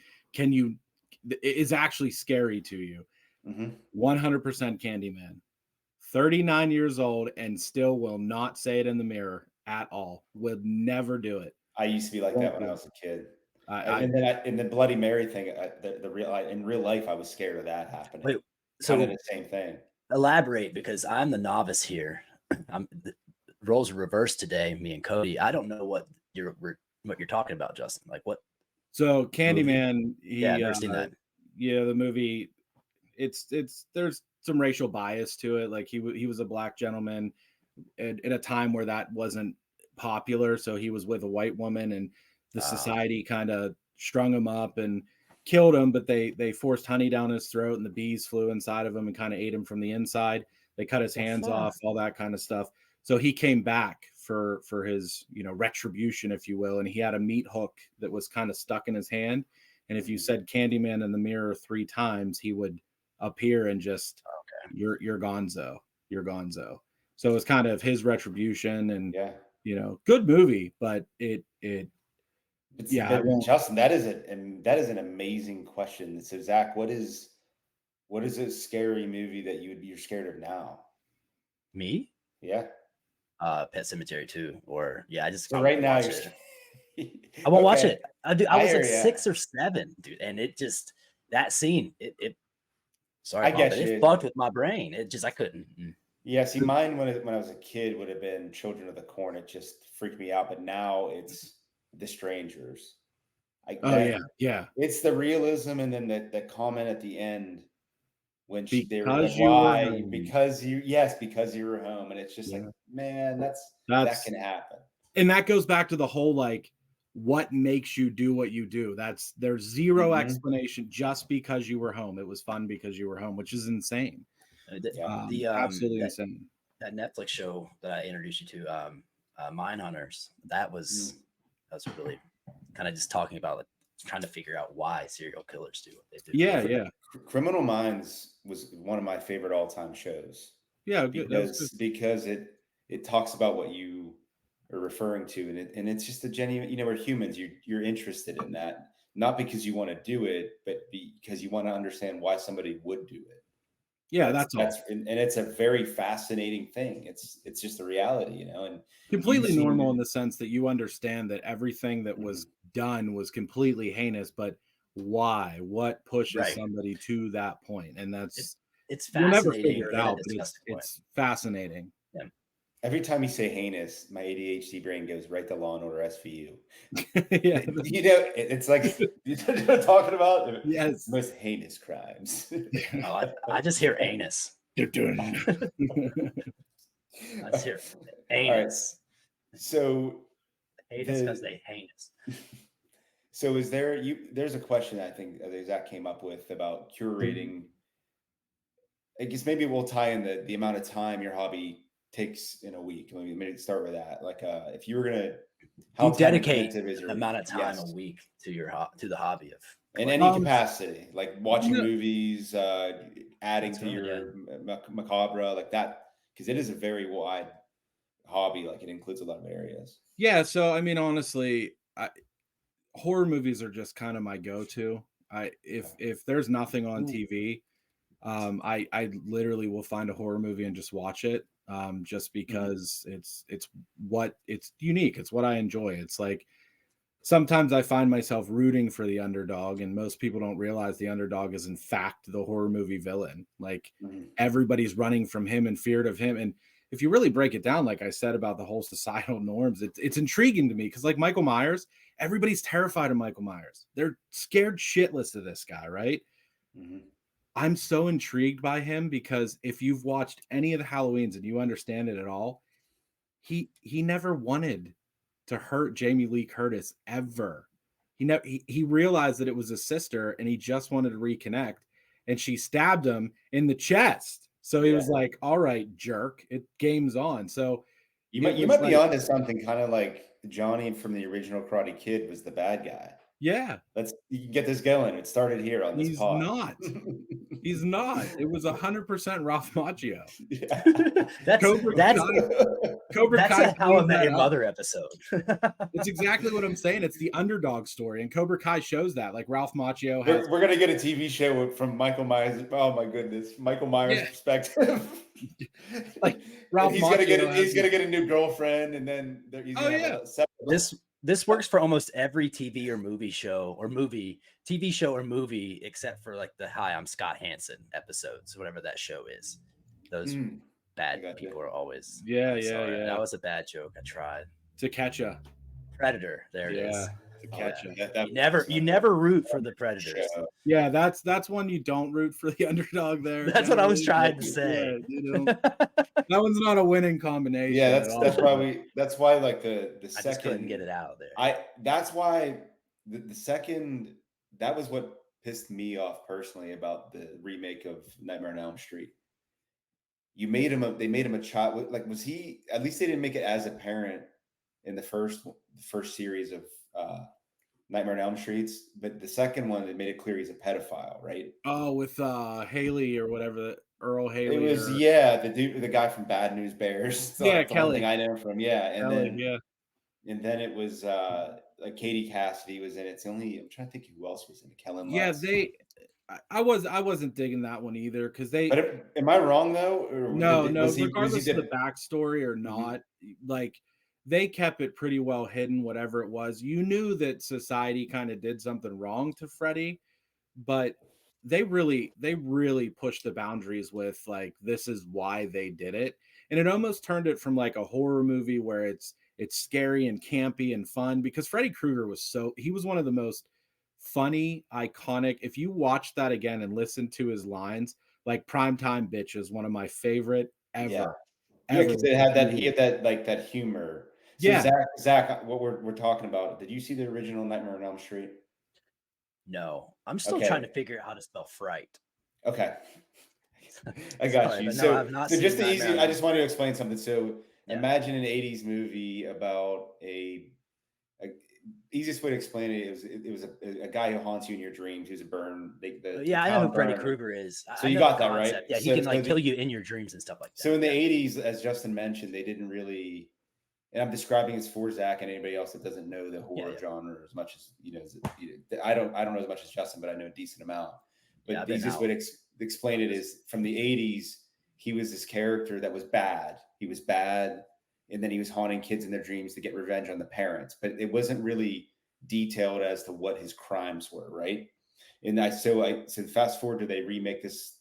is actually scary to you? 100% Candyman. 39 years old and still will not say it in the mirror at all. Would never do it. I used to be like that when I was a kid. And then in the Bloody Mary thing, in real life, I was scared of that happening. Wait, so kind of the same thing. Elaborate, because I'm the novice here. Roles are reversed today, me and Cody. I don't know what you're talking about, Justin. Like what? So Candyman, I've never seen that. Yeah, the movie. It's there's some racial bias to it. Like he was a black gentleman at a time where that wasn't popular, so he was with a white woman, and the society kind of strung him up and killed him, but they forced honey down his throat, and the bees flew inside of him and kind of ate him from the inside. They cut his hands off, all that kind of stuff. So he came back for his retribution, if you will, and he had a meat hook that was kind of stuck in his hand, and if you said Candyman in the mirror 3 times, he would appear and just you're gonzo. So it's kind of his retribution, and good movie, but Justin, that is an amazing question. So Zach, what is a scary movie that you're scared of now? Me? Yeah. Pet Cemetery 2, or I just so right now I won't watch it. I was like 6 or 7, dude, and it just that scene it sorry, Bob, it fucked with my brain. It just I couldn't. Yeah, see, mine when I was a kid would have been Children of the Corn. It just freaked me out, but now it's The Strangers. It's the realism, and then the comment at the end when they were like, "Why? Because you were home," and it's just like, man, that can happen. And that goes back to the whole like, what makes you do what you do? There's zero explanation. Just because you were home, it was fun because you were home, which is insane. Absolutely insane. That Netflix show that I introduced you to, Mindhunters, that was really kind of just talking about like trying to figure out why serial killers do what they do. Yeah. Criminal Minds was one of my favorite all-time shows. Yeah, because it talks about what you are referring to, and it's just a genuine. We're humans. You're interested in that, not because you want to do it, but because you want to understand why somebody would do it. Yeah, that's all. And it's a very fascinating thing. It's just a reality, and completely normal in the sense that you understand that everything that was done was completely heinous, but why? What pushes somebody to that point? And that's it's fascinating. You'll never figure it out, but it's fascinating. Yeah. Every time you say heinous, my ADHD brain goes right to Law and Order SVU. Yeah. You know, it's like you know what I'm talking about. Yes. Most heinous crimes. Oh, I just hear anus. I just hear All right. anus. So Anus because they heinous. So is there there's a question I think Zach came up with about curating. I guess maybe we'll tie in the amount of time your hobby takes in a week. Maybe start with that. Like if you were gonna how You dedicate time-intensive is your an amount of week? time Yes. a week to the hobby of In collecting. any capacity, like watching No. movies, adding That's to right, your macabre, like that, because it is a very wide hobby. Like it includes a lot of areas. Yeah, so I mean, honestly, horror movies are just kind of my go-to. If there's nothing on TV, I literally will find a horror movie and just watch it, just because it's unique. It's what I enjoy. It's like sometimes I find myself rooting for the underdog, and most people don't realize the underdog is in fact the horror movie villain. Like everybody's running from him and feared of him. And if you really break it down, like I said about the whole societal norms, it's intriguing to me because, like Michael Myers, everybody's terrified of Michael Myers. They're scared shitless of this guy, right? I'm so intrigued by him because if you've watched any of the Halloweens and you understand it at all, he never wanted to hurt Jamie Lee Curtis ever. He realized that it was his sister and he just wanted to reconnect, and she stabbed him in the chest. So he was like, "All right, jerk, it game's on." So you might be onto something, kind of like Johnny from the original Karate Kid was the bad guy. Yeah, you can get this going. It started here on this pod. He's not. It was 100% Ralph Macchio. That's Cobra Kai a How I Met Your Mother episode. It's exactly what I'm saying. It's the underdog story, and Cobra Kai shows that. Like Ralph Macchio we're gonna get a TV show from Michael Myers. Oh my goodness, Michael Myers' perspective. Like Ralph he's Macchio gonna get a new girlfriend, and then he's gonna have a separate. This works for almost every TV or movie show or TV show or movie, except for like the Hi, I'm Scott Hansen episodes, whatever that show is. Those bad people are always. Yeah. That was a bad joke. I tried. To catch ya. Predator. There it is. To catch you never root for the predators. Yeah, that's one you don't root for the underdog there. That's what I was trying to say. Yeah, that one's not a winning combination. Yeah, that's why like the I second just couldn't get it out there. That's why the second, that was what pissed me off personally about the remake of Nightmare on Elm Street. They made him a child. Like, was he, at least they didn't make it as apparent in the first series of Nightmare on Elm Streets, but the second one, they made it clear he's a pedophile, right? Oh, with Haley or whatever, Earl Haley. It was the guy from Bad News Bears. Kelly. I know from and Kelly, and then it was like Katie Cassidy was in it. I'm trying to think who else was in it. Kellen Lutz. I wasn't digging that one either because they. But am I wrong though? Or no. Regardless of the backstory or not, like they kept it pretty well hidden. Whatever it was, you knew that society kind of did something wrong to Freddy, but they really pushed the boundaries with like this is why they did it, and it almost turned it from like a horror movie where it's scary and campy and fun because Freddy Krueger he was one of the most funny, iconic. If you watch that again and listen to his lines, like "Primetime Bitch" is one of my favorite ever. Yeah, because he had that humor. So Zach, what we're talking about? Did you see the original Nightmare on Elm Street? No, I'm still trying to figure out how to spell fright. Okay, I got you. So just the easy. I just want to explain something. So imagine an '80s movie about easiest way to explain it was a guy who haunts you in your dreams who's a burn. I know who Freddy Krueger is. So you got that right. Yeah, he can like kill you in your dreams and stuff like that. So in the '80s, as Justin mentioned, they didn't really. And I'm describing this for Zach and anybody else that doesn't know the horror genre as much as I don't know as much as Justin, but I know a decent amount. But the easiest way to explain it is from the '80s, he was this character that was bad. He was bad. And then he was haunting kids in their dreams to get revenge on the parents, but it wasn't really detailed as to what his crimes were, right? And so fast forward to they remake this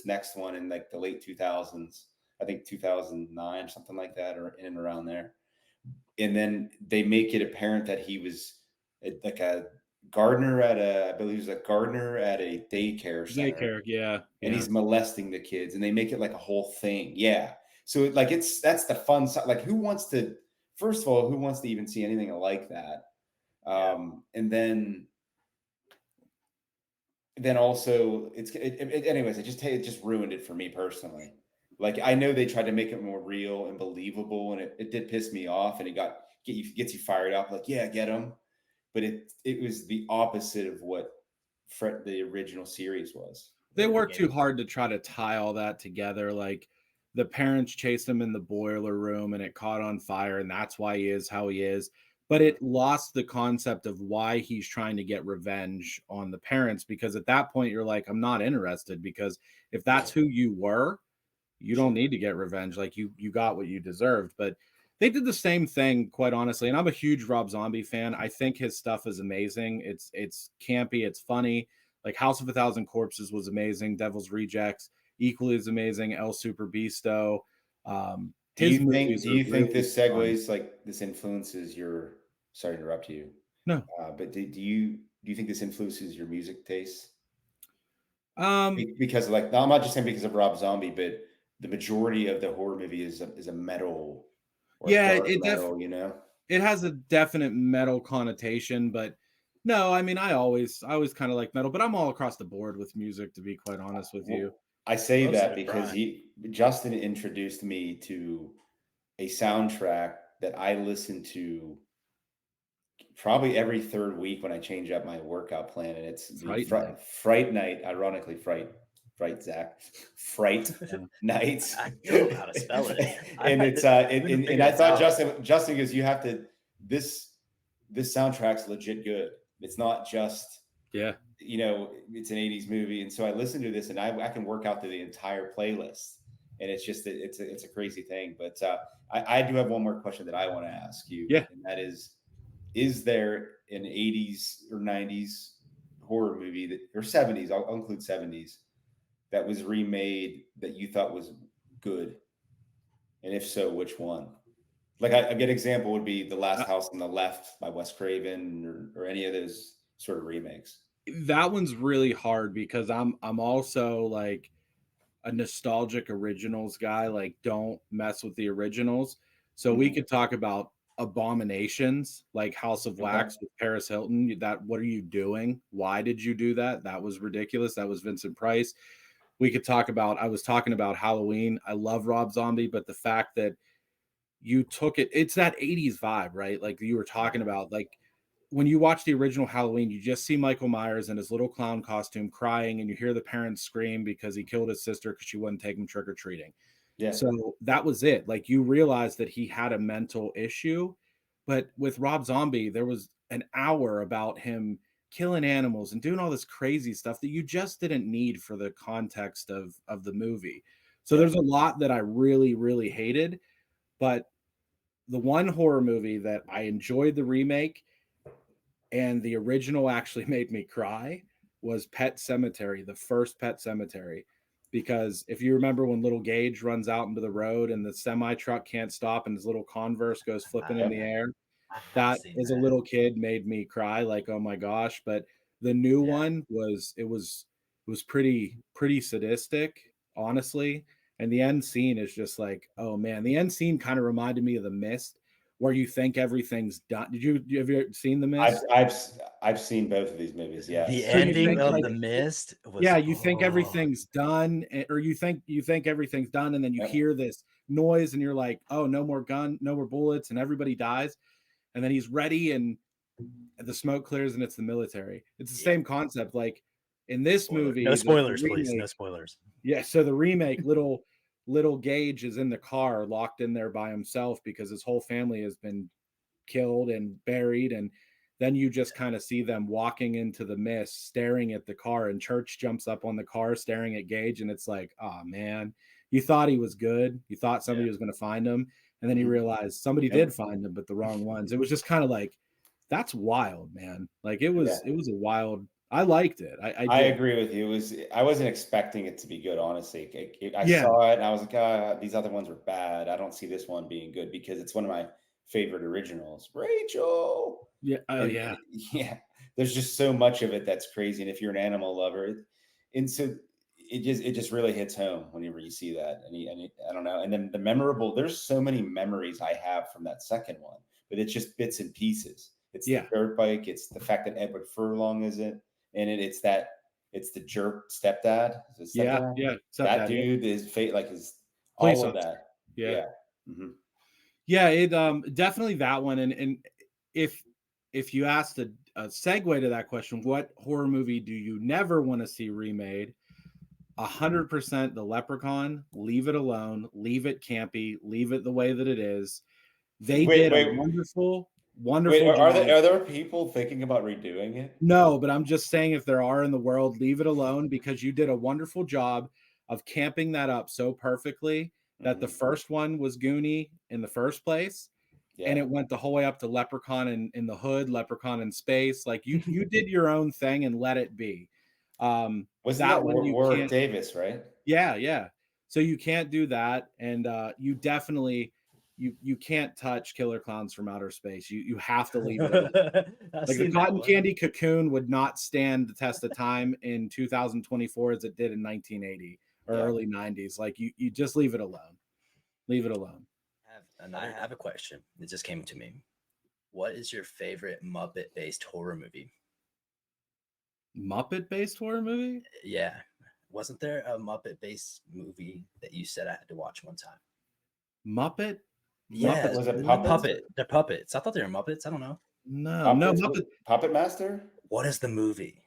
next one in like the late 2000s, I think 2009, something like that, or in and around there. And then they make it apparent that he was like a gardener I believe he was a gardener at a daycare center, Daycare, yeah, and yeah. he's molesting the kids, and they make it like a whole thing. Yeah. So like that's the fun side. Like first of all, who wants to even see anything like that? And then also anyways, it just ruined it for me personally. Like I know they tried to make it more real and believable, and it did piss me off, and gets you fired up, like, yeah, get them. But it was the opposite of what the original series was. They worked too hard to try to tie all that together. Like the parents chased him in the boiler room and it caught on fire, and that's why he is how he is. But it lost the concept of why he's trying to get revenge on the parents, because at that point you're like, I'm not interested, because if that's who you were, you don't need to get revenge. Like you got what you deserved. But they did the same thing, quite honestly. And I'm a huge Rob Zombie fan. I think his stuff is amazing. It's campy, it's funny. Like House of a Thousand Corpses was amazing. Devil's Rejects equally as amazing. El Super Beasto. Do you think really this segues, like this influences your? Sorry to interrupt you. No. But do you think this influences your music taste? Um, Because like, no, I'm not just saying because of Rob Zombie, but the majority of the horror movie is a metal or yeah, dark metal, you know? it has a definite metal connotation, but no, I mean, I always kind of like metal, but I'm all across the board with music, to be quite honest with you. I say Most of that it, because Brian. Justin introduced me to a soundtrack that I listen to probably every third week when I change up my workout plan, and it's the Fright Night. Ironically, Fright Night. I don't know how to spell it. And it's and I thought Justin goes, you have to this soundtrack's legit good. It's not just, you know, it's an 80s movie. And so I listened to this, and I can work out to the entire playlist, and it's just it's a crazy thing. But I do have one more question that I want to ask you, and that is there an 80s or 90s horror movie or 70s, I'll include 70s, that was remade that you thought was good? And if so, which one? Like a good example would be The Last House on the Left by Wes Craven, or any of those sort of remakes. That one's really hard because I'm also like a nostalgic originals guy. Like, don't mess with the originals. So we could talk about abominations like House of Wax with Paris Hilton. What are you doing? Why did you do that? That was ridiculous. That was Vincent Price. We could talk about, I was talking about Halloween. I love Rob Zombie, but the fact that you took it's that 80s vibe, right? Like you were talking about, like when you watch the original Halloween, you just see Michael Myers in his little clown costume crying, and you hear the parents scream because he killed his sister because she wouldn't take him trick-or-treating. Yeah. So that was it. Like you realized that he had a mental issue. But with Rob Zombie, there was an hour about him killing animals and doing all this crazy stuff that you just didn't need for the context of the movie. So there's a lot that I really, really hated. But the one horror movie that I enjoyed the remake and the original actually made me cry was Pet Sematary, the first Pet Sematary. Because if you remember when little Gage runs out into the road and the semi truck can't stop and his little Converse goes flipping in the air, that as a little kid made me cry, like, oh my gosh. But the new one was pretty sadistic, honestly. And the end scene is just like, oh man, the end scene kind of reminded me of The Mist, where you think everything's done. Have you seen The Mist? I've seen both of these movies. Yeah. The ending of The Mist was, you think everything's done, or you think everything's done, and then you hear this noise and you're like, oh, no more bullets, and everybody dies. And then he's ready and the smoke clears and it's the military. It's the same concept. Like in this movie, no spoilers, please. No spoilers. Yeah. So the remake, little Gage is in the car locked in there by himself because his whole family has been killed and buried. And then you just kind of see them walking into the mist, staring at the car, and Church jumps up on the car staring at Gage. And it's like, oh man, you thought he was good. You thought somebody was going to find him. And then you realize somebody did find him, but the wrong ones. It was just kind of like, that's wild, man. Like it was a wild. I liked it. I I did. agree with you. I wasn't expecting it to be good, honestly. I Yeah. saw it and I was like, these other ones were bad. I don't see this one being good because it's one of my favorite originals. Rachel. Yeah. Oh, And yeah. yeah, there's just so much of it that's crazy. And if you're an animal lover, and so it just really hits home whenever you see that. And I don't know. And then there's so many memories I have from that second one, but it's just bits and pieces. It's the dirt bike. It's the fact that Edward Furlong is it. And it's the jerk stepdad. Is it stepdad? Yeah. That dude is fate, like his Police all of officer. that. Yeah. Mm-hmm. Yeah, it definitely that one. And if you asked a segue to that question, what horror movie do you never want to see remade? 100% the Leprechaun. Leave it alone. Leave it campy. Leave it the way that it is. They did a wonderful job. Are there people thinking about redoing it? No, but I'm just saying if there are in the world, leave it alone because you did a wonderful job of camping that up so perfectly that the first one was Goonie in the first place. Yeah. And it went the whole way up to Leprechaun in the Hood, Leprechaun in Space. Like you did your own thing and let it be. Was that one Warwick Davis, right? Yeah. So you can't do that, and you definitely you can't touch Killer Clowns from Outer Space. You have to leave it alone. Like the cotton candy cocoon would not stand the test of time in 2024 as it did in 1980 or early 90s. Like you just leave it alone. Leave it alone. I have a question. It just came to me. What is your favorite Muppet-based horror movie? Muppet-based horror movie? Yeah. Wasn't there a Muppet-based movie that you said I had to watch one time? Muppet? Yeah. Was it Puppet? They're puppets. I thought they were Muppets. I don't know. No, Muppet. Puppet Master? What is the movie?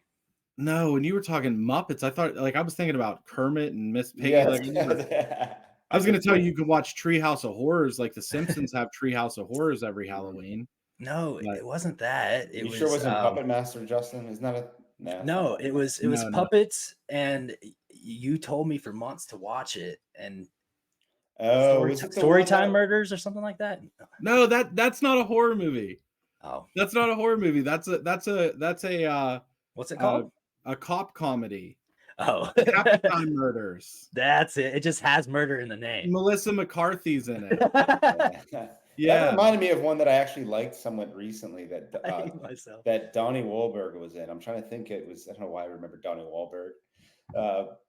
No, when you were talking Muppets, I thought I was thinking about Kermit and Miss Piggy. Yeah, I was going to tell you can watch Treehouse of Horrors, like the Simpsons have Treehouse of Horrors every Halloween. No, it wasn't that. It sure wasn't Puppet Master, Justin? Isn't that a no? It was puppets, and you told me for months to watch it, and Storytime Murders or something like that. No, that's not a horror movie. Oh, that's not a horror movie. That's a what's it called? A cop comedy. Oh, Happy Time Murders. That's it. It just has murder in the name. Melissa McCarthy's in it. Yeah. That reminded me of one that I actually liked somewhat recently that that Donnie Wahlberg was in. I'm trying to think. I don't know why I remember Donnie Wahlberg.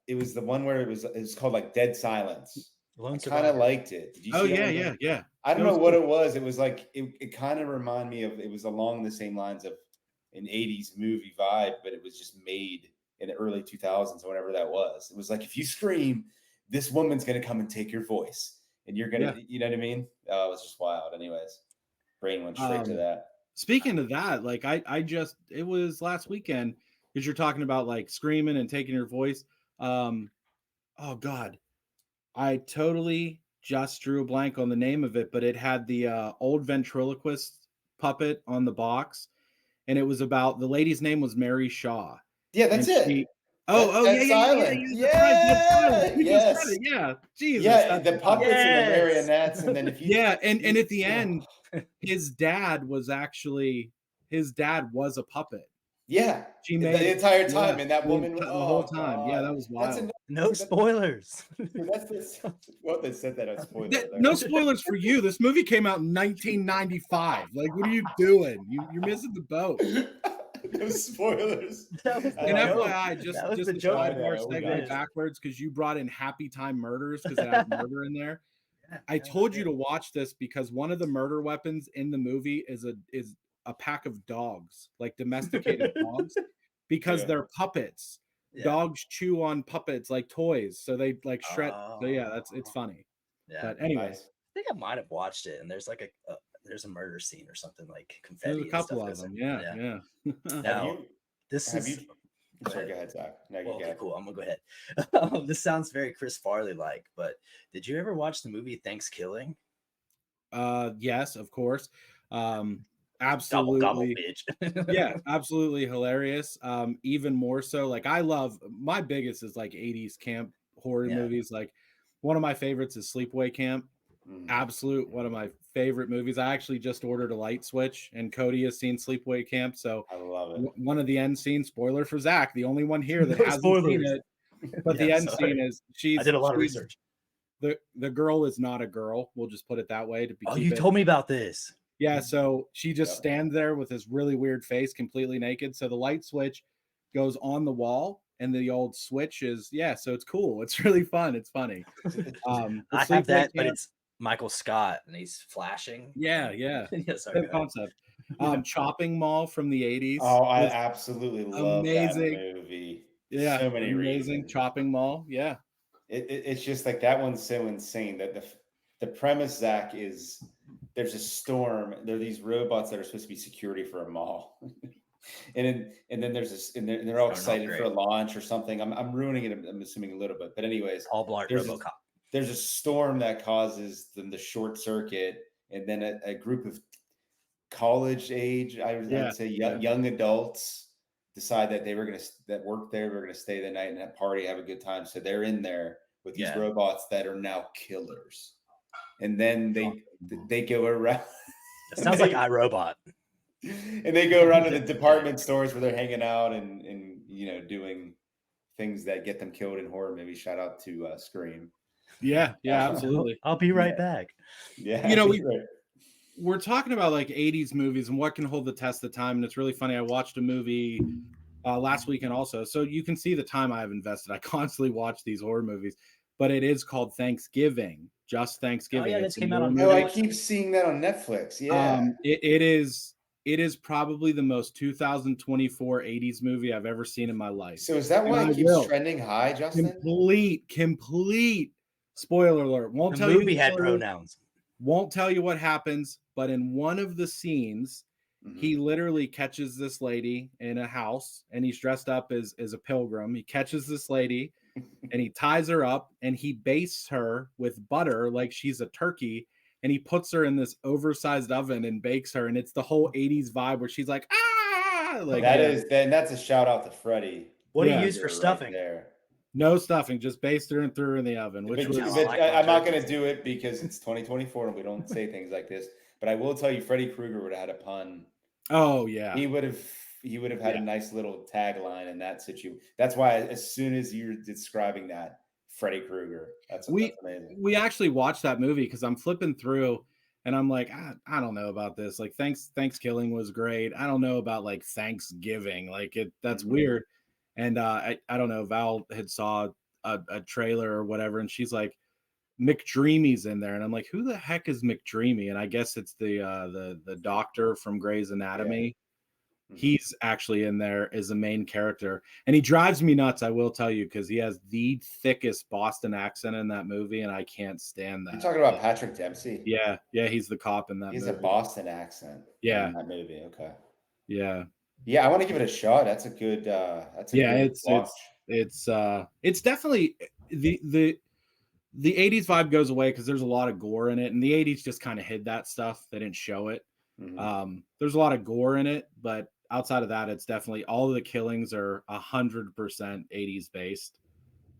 It was the one where it was called like Dead Silence. I kind of liked it. Did you see that? Yeah. I don't know what it was. It was like it kind of reminded me of. It was along the same lines of an 80s movie vibe, but it was just made in the early 2000s or whatever that was. It was like, if you scream, this woman's going to come and take your voice and you're going to, you know what I mean? It was just wild. Anyways, brain went straight to that. Speaking of that, like it was last weekend because you're talking about like screaming and taking your voice. Oh God, I totally just drew a blank on the name of it, but it had the old ventriloquist puppet on the box. And it was about, the lady's name was Mary Shaw. Yeah, that's it. Silent. Yeah. Jesus. Yeah, the puppets and the marionettes, and then if you and at the end, his dad was a puppet. Yeah, she made the entire time, and that woman the whole time. God. Yeah, that was wild. No spoilers. What they said that on spoilers. No spoilers for you. This movie came out in 1995. Like, what are you doing? You're missing the boat. No spoilers. And FYI, just a sidebar segment backwards because you brought in Happy Time Murders because it had murder in there. I told you to watch this because one of the murder weapons in the movie is a pack of dogs, like domesticated dogs, because they're puppets. Yeah. Dogs chew on puppets like toys, so they like shred. So yeah, it's funny. Yeah. But anyways, I think I might have watched it, and there's like there's a murder scene or something like confetti. There's a couple of them. Yeah. Now, Sorry, go ahead, Zach. No, okay, cool. I'm gonna go ahead. This sounds very Chris Farley like, but did you ever watch the movie Thanksgiving? Yes, of course. Absolutely. Gobble, bitch. Yeah, absolutely hilarious. Even more so, like my biggest is like 80s camp horror movies. Like one of my favorites is Sleepaway Camp. Absolute one of my favorite movies. I actually just ordered a light switch, and Cody has seen Sleepaway Camp. So I love it. one of the end scenes, spoiler for Zach, the only one here that No hasn't seen spoilers. it. But Yeah, the end sorry. scene is I did a lot of research. The girl is not a girl. We'll just put it that way. Oh, you told me about this. Yeah, so she just Yep. stands there with this really weird face, completely naked. So the light switch goes on the wall, and the old switch is so it's cool. It's really fun. It's funny. I but have Sleepaway that, but Camp- it's Michael Scott, and he's flashing. yeah. Yeah, sorry. Same go ahead. concept. Chopping Mall from the 80s. Oh, I was absolutely love that amazing. movie. Yeah, So many amazing. reasons. Chopping Mall. Yeah. It's just like that one's so insane that the premise, Zach, is there's a storm. There are these robots that are supposed to be security for a mall, and then there's this, and they're all Starting off excited for a launch or something. I'm ruining it. I'm assuming a little bit, but anyways, Paul Blart there's RoboCop. there's a storm that causes them to short circuit, and then a group of college age, I would say young adults decide that that work there, we're gonna stay the night and have party, have a good time. So they're in there with these robots that are now killers, and then they go around. It sounds like iRobot. And they go around to the department stores where they're hanging out and doing things that get them killed in horror movies. Shout out to Scream. Yeah, absolutely. I'll be right back. Yeah, we're talking about like 80s movies and what can hold the test of time. And it's really funny. I watched a movie last weekend also. So you can see the time I have invested. I constantly watch these horror movies, but it is called Thanksgiving. Just Thanksgiving. Oh, yeah, this came out on I keep seeing that on Netflix. Yeah. It is probably the most 2024 80s movie I've ever seen in my life. So is that why it keeps trending high, Justin? Complete spoiler alert. Won't the tell you movie had pronouns. Won't tell you what happens, but in one of the scenes, he literally catches this lady in a house, and he's dressed up as a pilgrim. He catches this lady, and he ties her up, and he bastes her with butter like she's a turkey, and he puts her in this oversized oven and bakes her, and it's the whole 80s vibe where she's like, ah! Like that's a shout out to Freddie. What do you use for stuffing? There. No stuffing, just basted her and threw her in the oven. I'm not going to do it because it's 2024 and we don't say things like this. But I will tell you, Freddy Krueger would have had a pun. Oh yeah, he would have had a nice little tagline in that situation. That's why as soon as you're describing that, Freddy Krueger, that's amazing. We actually watched that movie because I'm flipping through and I'm like, I don't know about this. Like Thanksgiving was great. I don't know about like Thanksgiving. Like that's weird. And I don't know, Val had saw a trailer or whatever, and she's like, McDreamy's in there. And I'm like, who the heck is McDreamy? And I guess it's the doctor from Grey's Anatomy. Yeah. He's actually in there as the main character. And he drives me nuts, I will tell you, because he has the thickest Boston accent in that movie, and I can't stand that. You're talking about Patrick Dempsey? Yeah, he's the cop in that movie. He's a Boston accent in that movie. Okay. Yeah. Yeah, I want to give it a shot. That's a good good watch. It's definitely the 80s vibe goes away because there's a lot of gore in it, and the 80s just kind of hid that stuff. They didn't show it. There's a lot of gore in it, but outside of that, it's definitely all of the killings are 100% 80s based.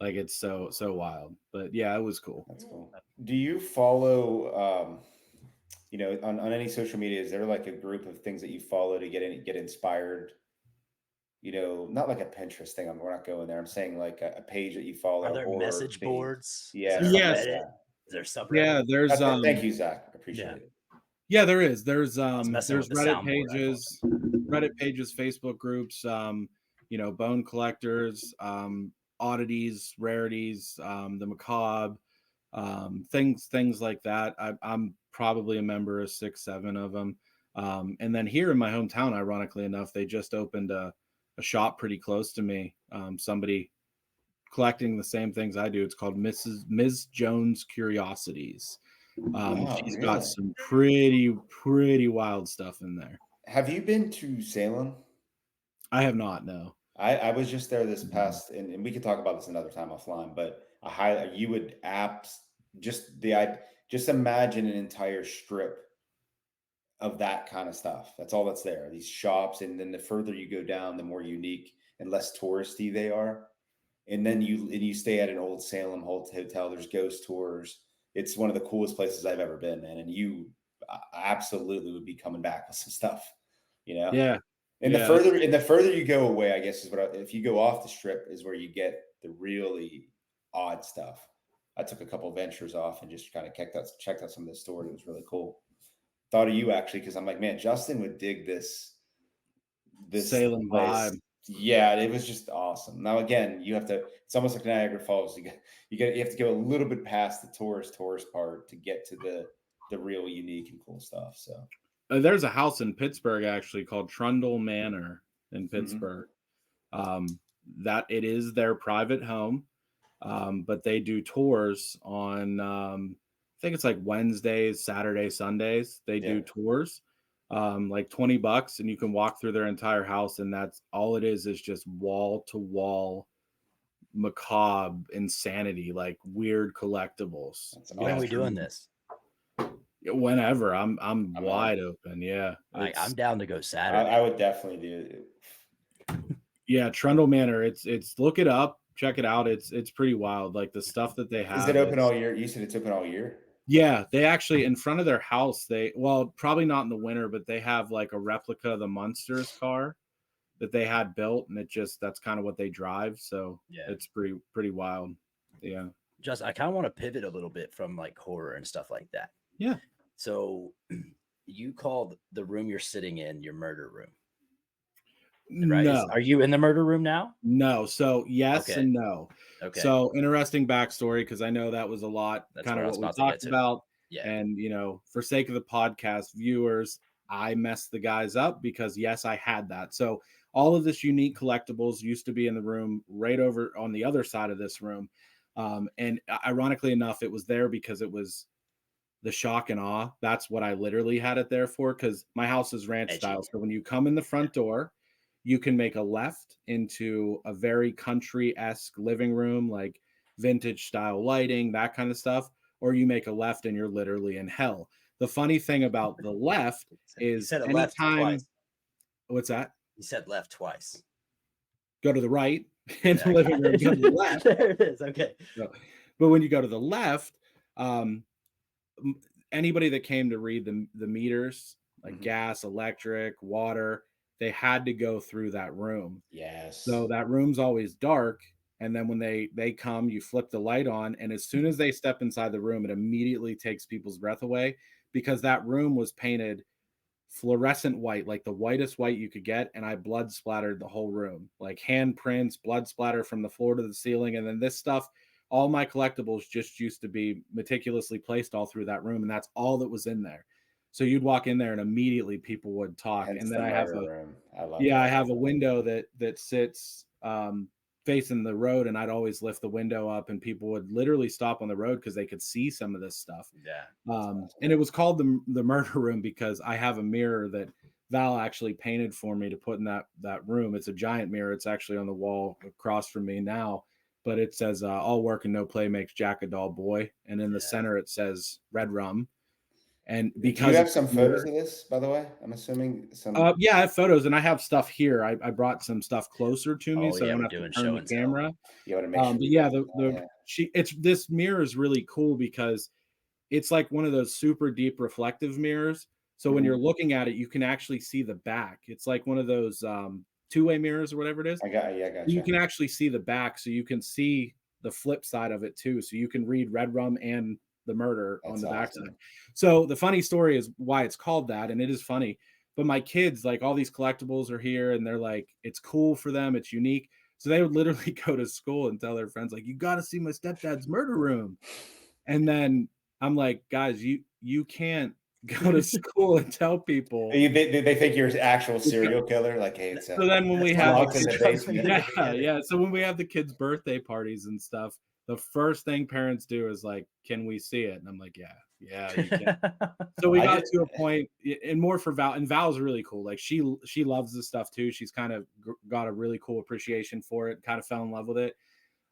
Like it's so wild. But yeah, it was cool. That's cool. Do you follow on any social media, is there like a group of things that you follow to get inspired? Not like a Pinterest thing. We're not going there. I'm saying like a page that you follow. Are there message boards? Yeah. Yes. Is there subreddit? Yeah, there's thank you, Zach. I appreciate it. Yeah, there is. There's Reddit pages, Facebook groups, bone collectors, oddities, rarities, the macabre, things like that. I'm probably a member of 6-7 of them. And then here in my hometown, ironically enough, they just opened a shop pretty close to me. Somebody collecting the same things I do. It's called Ms. Jones Curiosities. She's got some pretty wild stuff in there. Have you been to Salem? I have not. No. I was just there this past, and we could talk about this another time offline. But you would just imagine an entire strip of that kind of stuff. That's all that's there. These shops, and then the further you go down, the more unique and less touristy they are. And then you stay at an old Salem hotel. There's ghost tours. It's one of the coolest places I've ever been, man. And I absolutely would be coming back with some stuff, you know? Yeah. And Yeah, the further you go away, I guess is if you go off the strip is where you get the really odd stuff. I took a couple ventures off and just kind of checked out some of the stores. It was really cool. Thought of you actually, because I'm like, man, Justin would dig this Salem place. vibe. Yeah, it was just awesome. Now again, you have to. It's almost like Niagara Falls. You have to go a little bit past the tourist part to get to the real unique and cool stuff. So There's a house in Pittsburgh actually called Trundle Manor in Mm-hmm. Pittsburgh. That it is their private home, but they do tours on I think it's like Wednesdays, Saturdays, Sundays. They do tours, like $20, and you can walk through their entire house, and that's all it is just wall to wall macabre insanity, like weird collectibles. When are we doing this? Whenever. I'm wide open. Yeah, I'm down to go Saturday. I would definitely do it. Yeah, Trundle Manor. It's look it up, check it out. It's pretty wild. Like the stuff that they have. Is it open all year? You said it's open all year? Yeah, they actually in front of their house, probably not in the winter, but they have like a replica of the Munsters car that they had built, and that's kind of what they drive. So yeah, it's pretty wild. Yeah. Just I kind of want to pivot a little bit from like horror and stuff like that. Yeah. So you called the room you're sitting in your murder room. Right? No. Are you in the murder room now? No. So yes and no. Okay. So interesting backstory, because I know that was a lot kind of what we talked about. Yeah. And for sake of the podcast viewers, I messed the guys up because yes, I had that. So all of this unique collectibles used to be in the room right over on the other side of this room. And ironically enough, it was there because it was the shock and awe. That's what I literally had it there for, because my house is ranch style. So when you come in the front door, you can make a left into a very country-esque living room, like vintage style lighting, that kind of stuff, or you make a left and you're literally in hell. The funny thing about the left is anytime. What's that? You said left twice. Go to the right in the living room. Go to the left. There it is. Okay. So, but when you go to the left, anybody that came to read the meters, like gas, electric, water, they had to go through that room. Yes. So that room's always dark. And then when they come, you flip the light on. And as soon as they step inside the room, it immediately takes people's breath away, because that room was painted fluorescent white, like the whitest white you could get. And I blood splattered the whole room, like handprints, blood splatter from the floor to the ceiling. And then this stuff, all my collectibles just used to be meticulously placed all through that room. And that's all that was in there. So you'd walk in there and immediately people would talk. And then I have I have a window that sits facing the road, and I'd always lift the window up and people would literally stop on the road because they could see some of this stuff. Yeah. And it was called the murder room because I have a mirror that Val actually painted for me to put in that room. It's a giant mirror. It's actually on the wall across from me now, but it says all work and no play makes Jack a dull boy. And in the center, it says red rum. And because you have some photos of this, by the way, I'm assuming some. Yeah, I have photos, and I have stuff here. I brought some stuff closer to me, so I don't have to turn the camera. You want to make sure. This mirror is really cool because it's like one of those super deep reflective mirrors. So when you're looking at it, you can actually see the back. It's like one of those two-way mirrors or whatever it is. I got you. You can actually see the back, so you can see the flip side of it too. So you can read red rum and the murder on the backside. So the funny story is why it's called that, and it is funny, but my kids, like, all these collectibles are here and they're like, it's cool for them, it's unique. So they would literally go to school and tell their friends, like, you got to see my stepdad's murder room. And then I'm like, guys, you can't go to school and tell people. They think you're an actual serial killer. Like, hey, so then when we have the so when we have the kids' birthday parties and stuff, the first thing parents do is like, can we see it? And I'm like, yeah, you can. So we got to a point, and more for Val, and Val's really cool. Like she loves this stuff too. She's kind of got a really cool appreciation for it, kind of fell in love with it.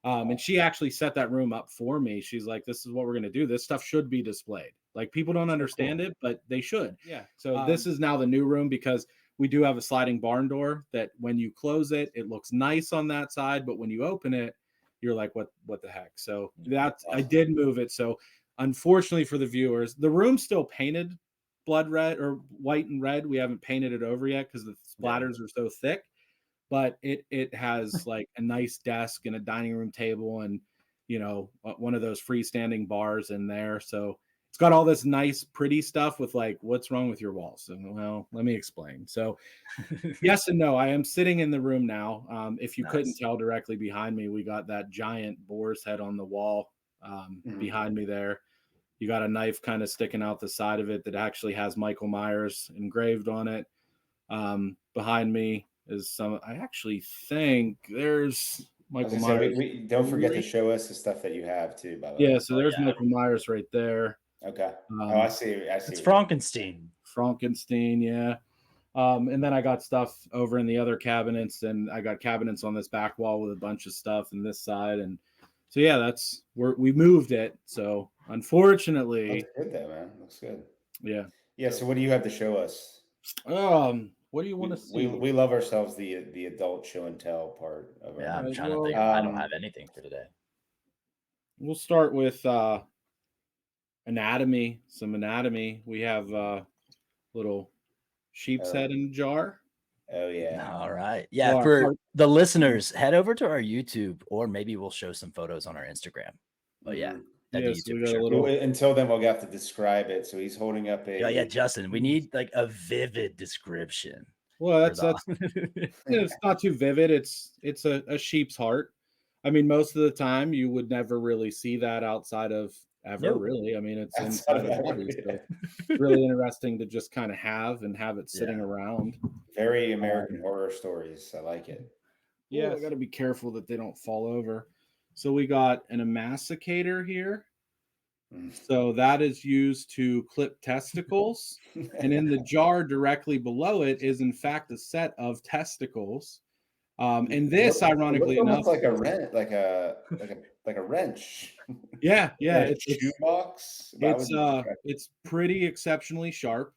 And she actually set that room up for me. She's like, this is what we're going to do. This stuff should be displayed. Like, people don't understand it, but they should. Yeah. So this is now the new room, because we do have a sliding barn door that when you close it, it looks nice on that side. But when you open it, you're like, what the heck? So I did move it. So unfortunately for the viewers, the room's still painted blood red or white and red. We haven't painted it over yet because the splatters are so thick. But it has like a nice desk and a dining room table and, you know, one of those freestanding bars in there. So it's got all this nice, pretty stuff with like, what's wrong with your walls? And well, let me explain. So yes and no. I am sitting in the room now. If you couldn't tell directly behind me, we got that giant boar's head on the wall behind me there. You got a knife kind of sticking out the side of it that actually has Michael Myers engraved on it. Behind me is some, I actually think there's Michael Myers. We don't forget to show us the stuff that you have too, by the way. Yeah, so there's Michael Myers right there. Okay. I see. It's Frankenstein. Frankenstein, yeah. And then I got stuff over in the other cabinets, and I got cabinets on this back wall with a bunch of stuff in this side. And so, yeah, we moved it. So unfortunately. Looks good though, man. Looks good. Yeah. Yeah. So what do you have to show us? What do you want to see? We love ourselves the adult show and tell part of Yeah, I'm trying to think. I don't have anything for today. We'll start with anatomy. Some anatomy. We have little sheep's head in a jar. Oh yeah. All right. Yeah, for the listeners, head over to our YouTube, or maybe we'll show some photos on our Instagram. But yeah. Until then, we'll have to describe it. So he's holding up a. Yeah, Justin, we need like a vivid description. Well, that's it's not too vivid. It's a sheep's heart. I mean, most of the time you would never really see that outside of ever. Nope. Really. I mean, it's inside of the body. So really interesting to just kind of have it sitting around. Very American horror stories. I like it. Yeah, I got to be careful that they don't fall over. So we got an emacicator here. So that is used to clip testicles. And in the jar directly below it is, in fact, a set of testicles. And this, ironically enough, like a wrench. Yeah. Like a shoebox. It's pretty exceptionally sharp.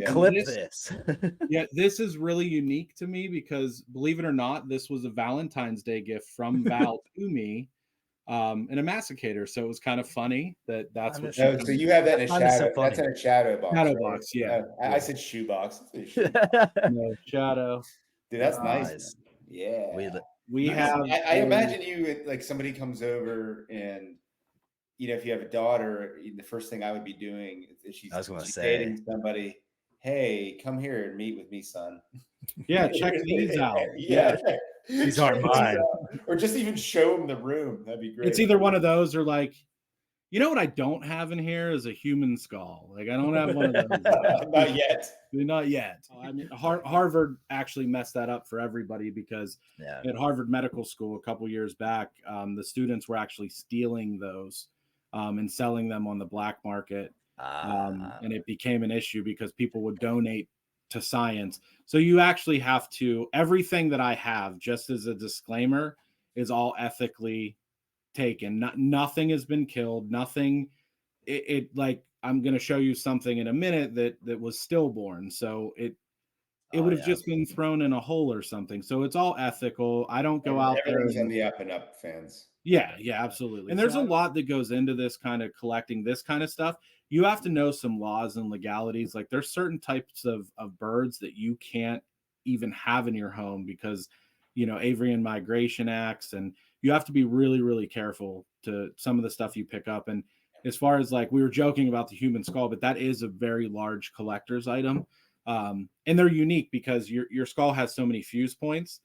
Clip this. Yeah, this is really unique to me because, believe it or not, this was a Valentine's Day gift from Val to me. And a emacicator, so it was kind of funny that's what. So you have that in a shadow. That's in a shadow box. Shadow box, yeah. I said shoebox. No, shadow. Dude, that's nice. Yeah. We have. I imagine you like somebody comes over and, you know, if you have a daughter, the first thing I would be doing is she's dating somebody. Hey, come here and meet with me, son. Yeah, check these out. Yeah. These aren't mine. Or just even show them the room. That'd be great. It's either one of those or like, you know what I don't have in here is a human skull. Like I don't have one of those. Not yet. Not yet. I mean, Harvard actually messed that up for everybody because at Harvard Medical School a couple years back, the students were actually stealing those and selling them on the black market. And it became an issue because people would donate to science. So you actually have to, everything that I have, just as a disclaimer, is all ethically taken. Nothing has been killed. Nothing. It like, I'm going to show you something in a minute that was stillborn. So it would have just been thrown in a hole or something. So it's all ethical. I don't go out there. Everything's in the up and up, fans. Yeah, absolutely. And there's a lot that goes into this kind of collecting this kind of stuff. You have to know some laws and legalities. Like there's certain types of birds that you can't even have in your home because, you know, avian migration acts, and you have to be really, really careful to some of the stuff you pick up. And as far as like, we were joking about the human skull, but that is a very large collector's item. And they're unique because your skull has so many fuse points.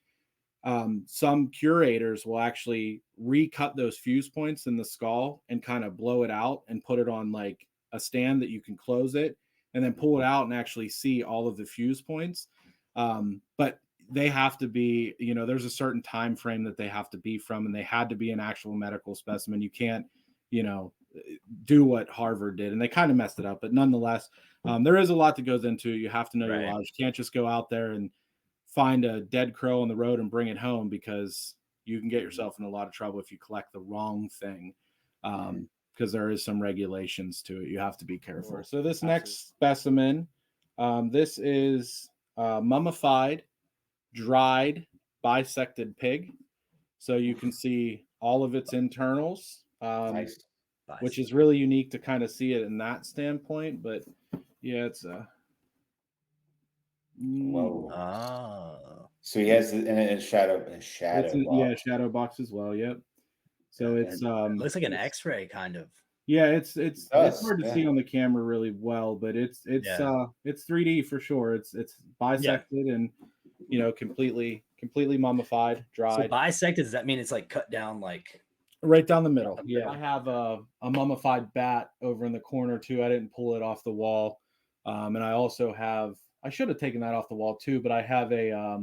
Some curators will actually recut those fuse points in the skull and kind of blow it out and put it on like a stand that you can close it and then pull it out and actually see all of the fuse points. But they have to be, you know, there's a certain time frame that they have to be from, and they had to be an actual medical specimen. You can't, you know, do what Harvard did, and they kind of messed it up. But nonetheless, there is a lot that goes into it. You have to know your laws. You can't just go out there and find a dead crow on the road and bring it home, because you can get yourself in a lot of trouble if you collect the wrong thing. Because there is some regulations to it. You have to be careful. So this next specimen, this is mummified, dried, bisected pig. So you can see all of its internals, which is really unique to kind of see it in that standpoint. But Yeah, it's Whoa. Oh. So he has a shadow it's box. shadow box as well. Yep. So it's It looks like an X-ray kind of. yeah, it's does, hard to yeah. see on the camera really well, but it's Yeah. 3D for sure. It's bisected and completely mummified, So dried. bisected, does that mean it's like cut down like Right down the middle. the Yeah. middle? I have a mummified bat over in the corner too. I didn't pull it off the wall. And I also have, I should have taken that off the wall too, but I have a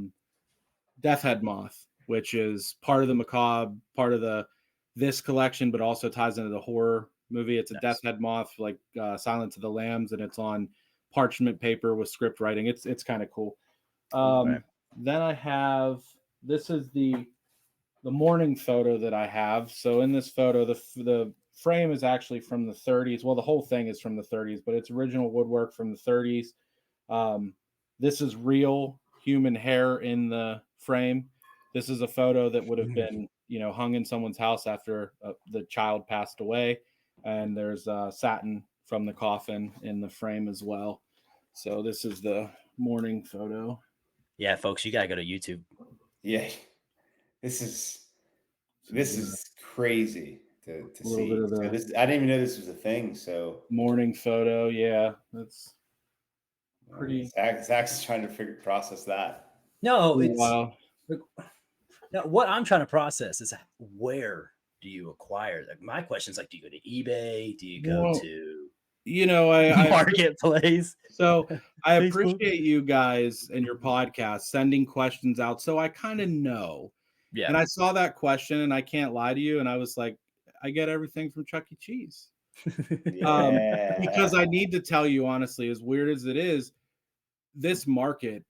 death head moth, which is part of the macabre, part of this collection, but also ties into the horror movie. It's a Nice. death head moth, like Silence of the Lambs, and it's on parchment paper with script writing. It's kind of cool. Right. Then I have, this is the Mourning photo that I have. So in this photo, the frame is actually from the 30s. Well, the whole thing is from the 30s, but it's original woodwork from the 30s. This is real human hair in the frame. This is a photo that would have been, hung in someone's house after the child passed away. And there's satin from the coffin in the frame as well. So this is the Mourning photo. Yeah, folks, you gotta go to YouTube. Yeah. This is crazy to see. Bit of So I didn't even know this was a thing. So Mourning photo, yeah, that's pretty. Zach's trying to process that. No, it's Wow. no, what I'm trying to process is where do you acquire that? My question is like, do you go to eBay? Do you go to I marketplace? So I Facebook? appreciate you guys and your podcast sending questions out. So I kind of know. Yeah. And I saw that question and I can't lie to you. And I was like, I get everything from Chuck E. Cheese. Yeah. Because I need to tell you honestly, as weird as it is, this market,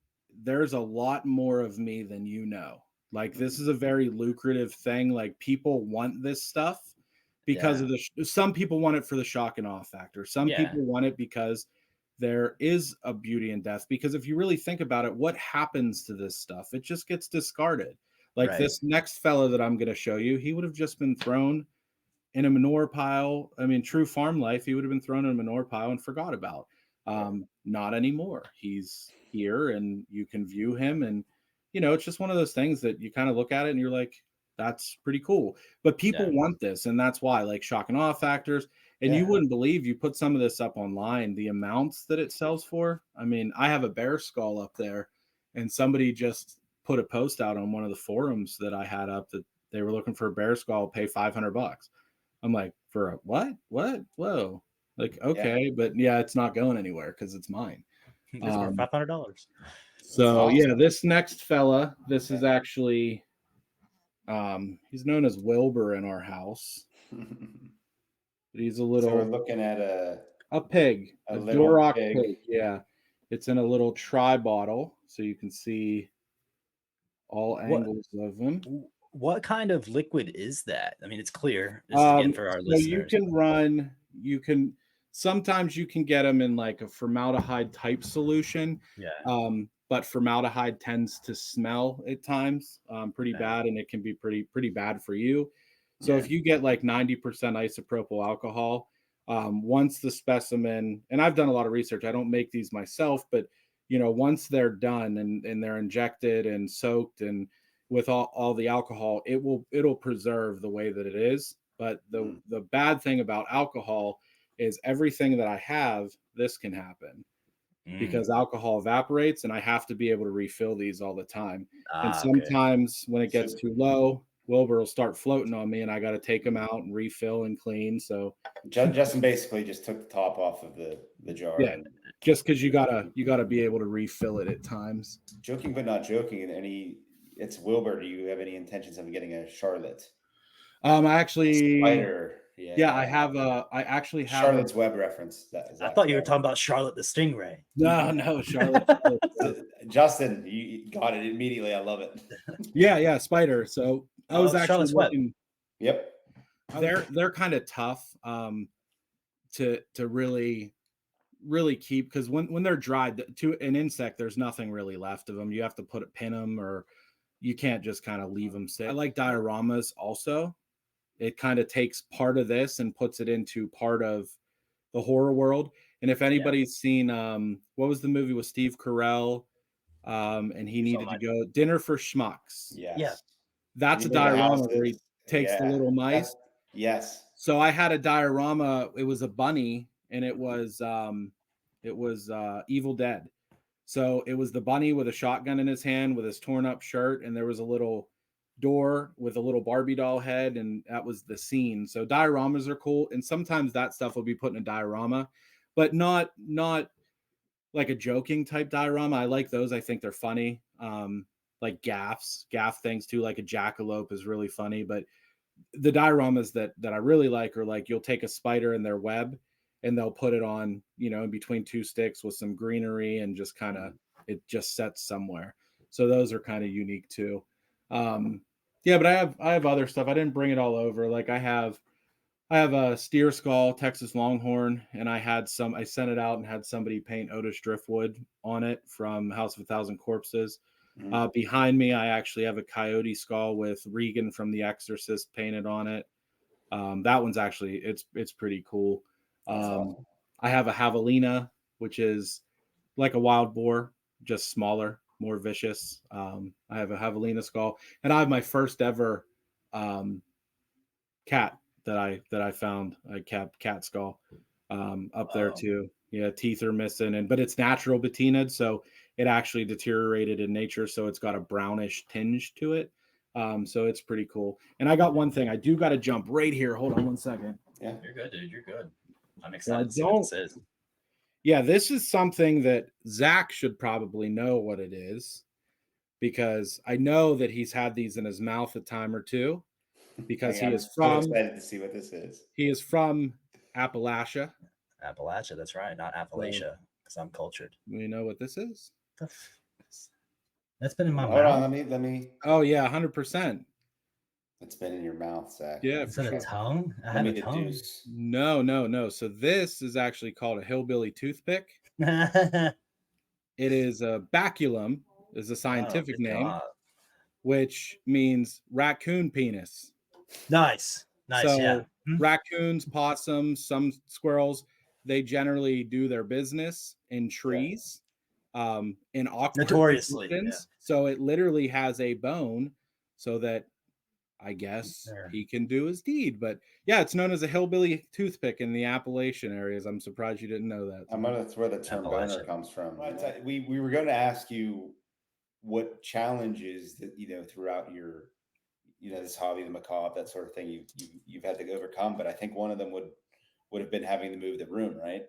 there's a lot more of me than you know. Like this is a very lucrative thing. Like people want this stuff because of some people want it for the shock and awe factor. Some people want it because there is a beauty in death. Because if you really think about it, what happens to this stuff? It just gets discarded. Like this next fellow that I'm going to show you, he would have just been thrown in a manure pile. I mean, true farm life, he would have been thrown in a manure pile and forgot about. Not anymore. He's here and you can view him. And, it's just one of those things that you kind of look at it and you're like, that's pretty cool. But people want this. And that's why, like shock and awe factors. And you wouldn't believe, you put some of this up online, the amounts that it sells for. I mean, I have a bear skull up there and somebody just put a post out on one of the forums that I had up that they were looking for a bear skull, pay $500. I'm like, for a what? Whoa. Like, okay, but it's not going anywhere because it's mine. It's for $500. So awesome. This next fella, this is actually he's known as Wilbur in our house. But he's a little. So we're looking at a pig, a Duroc pig. Yeah, it's in a little tri bottle, so you can see all angles of him. What kind of liquid is that? I mean, it's clear. This is again for our listeners. Sometimes you can get them in like a formaldehyde type solution. Yeah. But formaldehyde tends to smell at times pretty bad, and it can be pretty bad for you. So if you get like 90% isopropyl alcohol, once the specimen, and I've done a lot of research, I don't make these myself, but once they're done and they're injected and soaked and with all the alcohol, it'll preserve the way that it is. But the bad thing about alcohol is everything that I have, this can happen. Because alcohol evaporates and I have to be able to refill these all the time. And sometimes when it gets too low, Wilbur will start floating on me and I got to take them out and refill and clean. So Justin basically just took the top off of the jar. Yeah, just because you gotta be able to refill it at times. Joking but not joking. It's Wilbur. Do you have any intentions of getting a Charlotte? I actually Spider. I actually have Charlotte's Web reference. I thought you were talking about Charlotte the Stingray. No, Charlotte. Justin, you got it immediately. I love it. Yeah, Spider. So I was actually looking. Yep. They're kind of tough to really keep, because when they're dried to an insect, there's nothing really left of them. You have to pin them, or you can't just kind of leave them sit. I like dioramas also. It kind of takes part of this and puts it into part of the horror world. And if anybody's seen, what was the movie with Steve Carell? And he needed to go Dinner for Schmucks. Yes. Yeah. That's a He made the diorama where he houses. takes the little mice. Yes. So I had a diorama. It was a bunny, and it was Evil Dead. So it was the bunny with a shotgun in his hand with his torn up shirt, and there was a little door with a little Barbie doll head, and that was the scene. So dioramas are cool, and sometimes that stuff will be put in a diorama, but not like a joking type diorama. I like those. I think they're funny. Like gaff things too, like a jackalope is really funny. But the dioramas that I really like are like, you'll take a spider in their web and they'll put it on, in between two sticks with some greenery, and just kind of, it just sets somewhere. So those are kind of unique too. Yeah, but I have other stuff. I didn't bring it all over. Like I have a steer skull, Texas Longhorn, and I sent it out and had somebody paint Otis Driftwood on it from House of a Thousand Corpses. Behind me, I actually have a coyote skull with Regan from The Exorcist painted on it. That one's actually, it's pretty cool. Awesome. I have a javelina, which is like a wild boar, just smaller, more vicious. I have a javelina skull, and I have my first ever cat that I found, a cat skull up there too. Yeah, teeth are missing, but it's natural patinaed, so it actually deteriorated in nature, so it's got a brownish tinge to it. So it's pretty cool. And I got one thing. I do got to jump right here. Hold on one second. Yeah, you're good, dude. You're good. I'm excited to see what this is. Yeah, this is something that Zach should probably know what it is, because I know that he's had these in his mouth a time or two, because I'm so excited to see what this is. He is from Appalachia. Appalachia, that's right, not Appalachia, because I'm cultured. We know what this is. That's been in my mouth. Hold on, let me. Oh yeah, 100%. It's been in your mouth, Zach. Yeah, is that a tongue? I have a tongue. No. So this is actually called a hillbilly toothpick. It is a baculum, is a scientific name, which means raccoon penis. Nice. So, yeah. Raccoons, possums, some squirrels, they generally do their business in trees, in awkward notoriously. Yeah. So it literally has a bone, so that I guess he can do his deed. But yeah, it's known as a hillbilly toothpick in the Appalachian areas. I'm surprised you didn't know that. That's where the term boner comes from. We were going to ask you what challenges that throughout your this hobby, the macabre, that sort of thing, you've had to overcome. But I think one of them would have been having to move the room, right?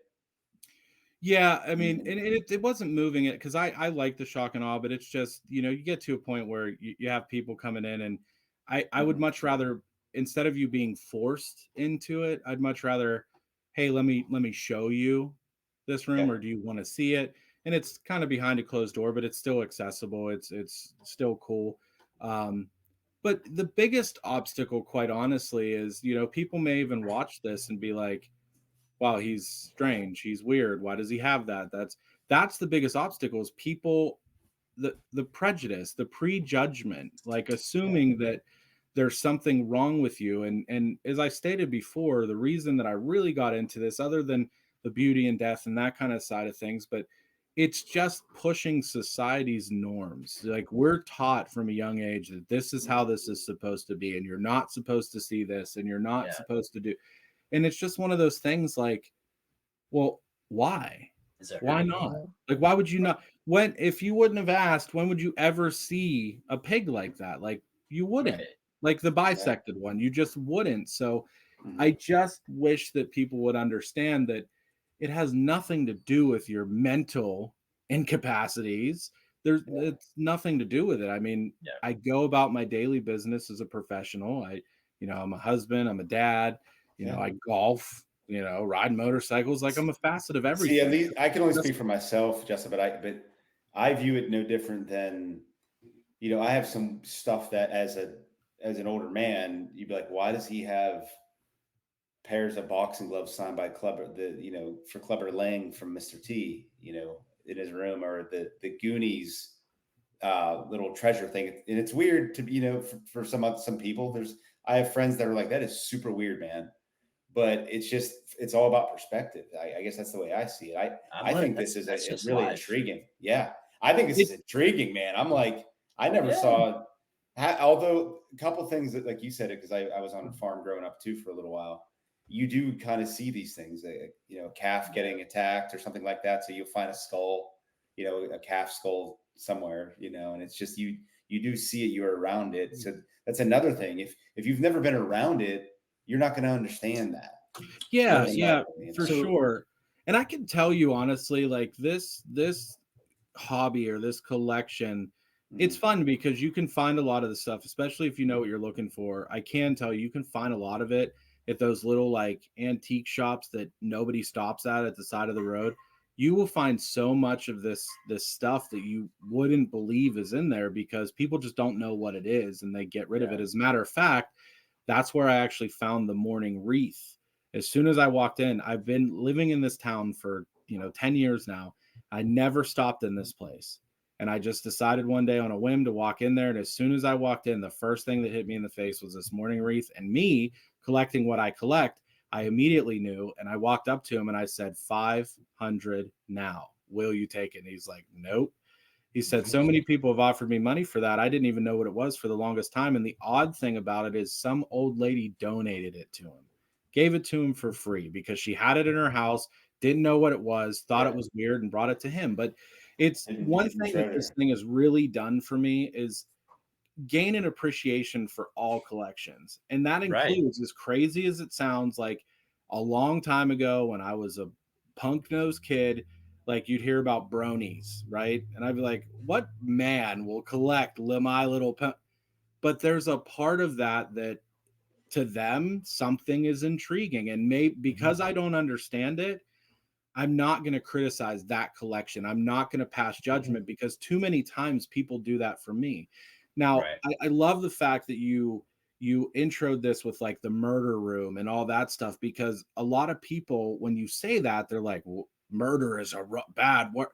Yeah, I mean, and it wasn't moving it, because I like the shock and awe, but it's just, you get to a point where you have people coming in, and I would much rather, instead of you being forced into it, I'd much rather, hey, let me show you this room, or do you want to see it? And it's kind of behind a closed door, but it's still accessible. It's still cool. But the biggest obstacle, quite honestly, is, people may even watch this and be like, wow, he's strange, he's weird, why does he have that? That's the biggest obstacle, is people, the prejudice, the prejudgment, like assuming that there's something wrong with you. And as I stated before, the reason that I really got into this, other than the beauty and death and that kind of side of things, but it's just pushing society's norms. Like, we're taught from a young age that this is how this is supposed to be, and you're not supposed to see this, and you're not supposed to do. And it's just one of those things, like, well, why? Why not? Like, why would you not? If you wouldn't have asked, when would you ever see a pig like that? Like, you wouldn't. Right. Like the bisected one, you just wouldn't. So I just wish that people would understand that it has nothing to do with your mental incapacities. It's nothing to do with it. I mean, I go about my daily business as a professional. I'm a husband, I'm a dad, I golf, ride motorcycles. Like, I'm a facet of everything. See, at least I can only speak for myself, Justin, but I view it no different than, I have some stuff that as an older man, you'd be like, why does he have pairs of boxing gloves signed by Clubber, for Clubber Lang from Mr. T, in his room, or the Goonies little treasure thing. And it's weird to, for some people, I have friends that are like, that is super weird, man. but it's all about perspective. I guess that's the way I see it. I think this is that's just really life. intriguing. Yeah. I think this is intriguing, man. I'm like, I never saw, although a couple things that, like you said it, because I was on a farm growing up too for a little while. You do kind of see these things, calf getting attacked or something like that. So you'll find a skull, a calf skull somewhere, and it's just, you do see it, you're around it. So that's another thing. If you've never been around it, you're not going to understand that. Yeah, for sure. And I can tell you honestly, like this hobby or this collection, it's fun because you can find a lot of the stuff, especially if you know what you're looking for. I can tell you can find a lot of it at those little like antique shops that nobody stops at the side of the road. You will find so much of this stuff that you wouldn't believe is in there because people just don't know what it is and they get rid of it. As a matter of fact, that's where I actually found the Mourning wreath. As soon as I walked in, I've been living in this town for 10 years now. I never stopped in this place. And I just decided one day on a whim to walk in there. And as soon as I walked in, the first thing that hit me in the face was this Mourning wreath. And me collecting what I collect, I immediately knew. And I walked up to him and I said, 500 now. Will you take it? And he's like, nope. He said, so many people have offered me money for that. I didn't even know what it was for the longest time. And the odd thing about it is some old lady donated it to him, gave it to him for free because she had it in her house, didn't know what it was, thought it was weird and brought it to him. But it's one thing that this thing has really done for me is gain an appreciation for all collections. And that includes, as crazy as it sounds, like a long time ago when I was a punk-nosed kid, like you'd hear about bronies, right? And I'd be like, what man will collect my little but there's a part of that to them something is intriguing, and maybe because I don't understand it, I'm not going to criticize that collection. I'm not going to pass judgment because too many times people do that for me. Now, I love the fact that you introed this with like the murder room and all that stuff, because a lot of people, when you say that, they're like, well, murder is a bad word.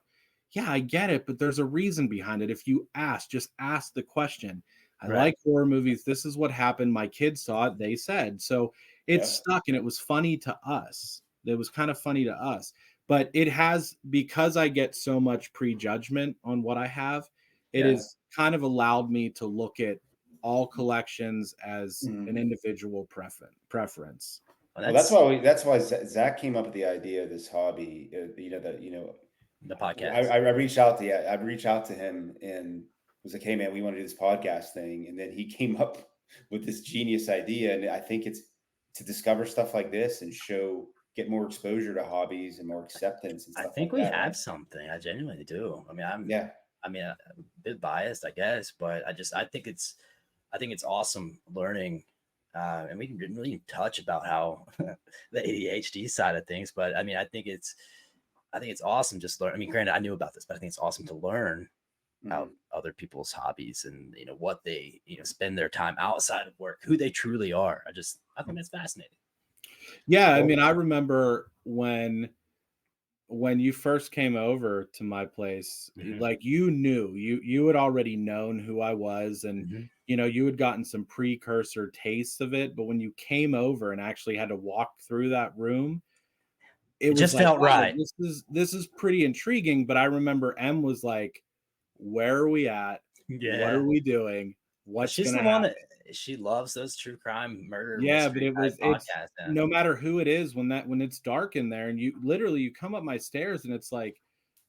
Yeah, I get it, but there's a reason behind it. If you just ask the question. I like horror movies. This is what happened. My kids saw it. They said so. It stuck, and it was funny to us. It was kind of funny to us. But it has, because I get so much prejudgment on what I have, it has kind of allowed me to look at all collections as an individual preference. Well, that's why Zach came up with the idea of this hobby. The podcast. I reached out to him and was like, hey man, we want to do this podcast thing. And then he came up with this genius idea. And I think it's to discover stuff like this and get more exposure to hobbies and more acceptance and stuff. I think we have something. I genuinely do. I mean, I'm a bit biased, I guess, but I think it's awesome learning. And we can really touch about how the ADHD side of things, but I mean, I think it's awesome just learn. I mean, granted, I knew about this, but I think it's awesome to learn how other people's hobbies and what they spend their time outside of work, who they truly are. I think that's fascinating. Yeah, I mean, I remember when you first came over to my place, like you had already known who I was, and you had gotten some precursor tastes of it, but when you came over and actually had to walk through that room, it just felt right. This is pretty intriguing. But I remember M was like, where are we at? Yeah. What are we doing? What's She's gonna the one happen? that she loves those true crime murder. Yeah, but it's podcasts, no matter who it is, when it's dark in there and you come up my stairs and it's like,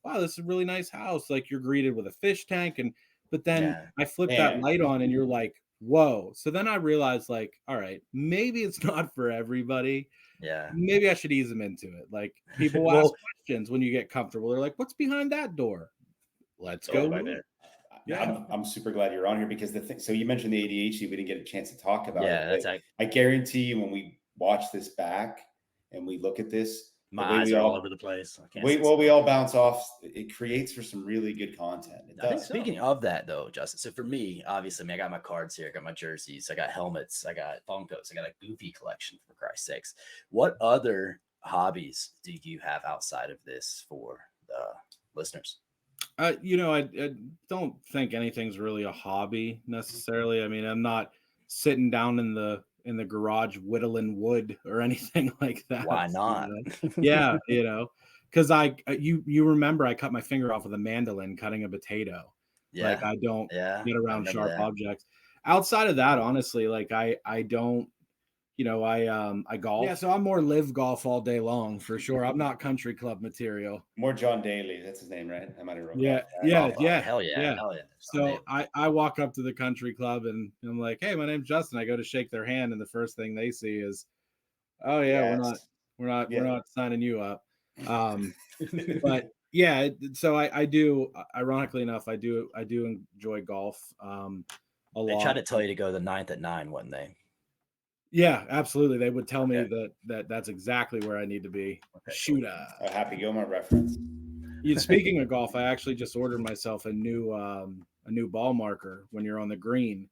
wow, this is a really nice house. Like you're greeted with a fish tank, but then I flip that light on and you're like, whoa. So then I realized, like, all right, maybe it's not for everybody. Yeah. Maybe I should ease them into it. Like people ask questions when you get comfortable. They're like, what's behind that door? Let's go by there. Yeah, I'm super glad you're on here because so you mentioned the ADHD. We didn't get a chance to talk about it. I guarantee you, when we watch this back and we look at this, my eyes are all over the place. We all bounce off. It creates for some really good content. I think speaking of that, though, Justin. So for me, obviously, I got my cards here. I got my jerseys. I got helmets. I got Funkos. I got a Goofy collection, for Christ's sakes. What other hobbies do you have outside of this for the listeners? I don't think anything's really a hobby necessarily. I mean, I'm not sitting down in the in the garage whittling wood or anything like that. Why not? Yeah, because you remember I cut my finger off with a mandolin cutting a potato. Yeah. Like I don't get around sharp that. objects. Outside of that, honestly, like I don't, I golf. Yeah, so I'm more live golf all day long for sure. I'm not country club material. More John Daly, that's his name, right? I might have wrote Yeah, golf. Hell yeah. So I walk up to the country club and I'm like, hey, my name's Justin. I go to shake their hand, and the first thing they see is, oh yeah, we're not signing you up. But yeah, so I do, ironically enough, I do enjoy golf a lot. They tried to tell you to go the 9th at 9, wouldn't they? Yeah, absolutely. They would tell me that's exactly where I need to be. Okay, Shoot. A Happy Gilmore reference. Speaking of golf, I actually just ordered myself a new ball marker when you're on the green,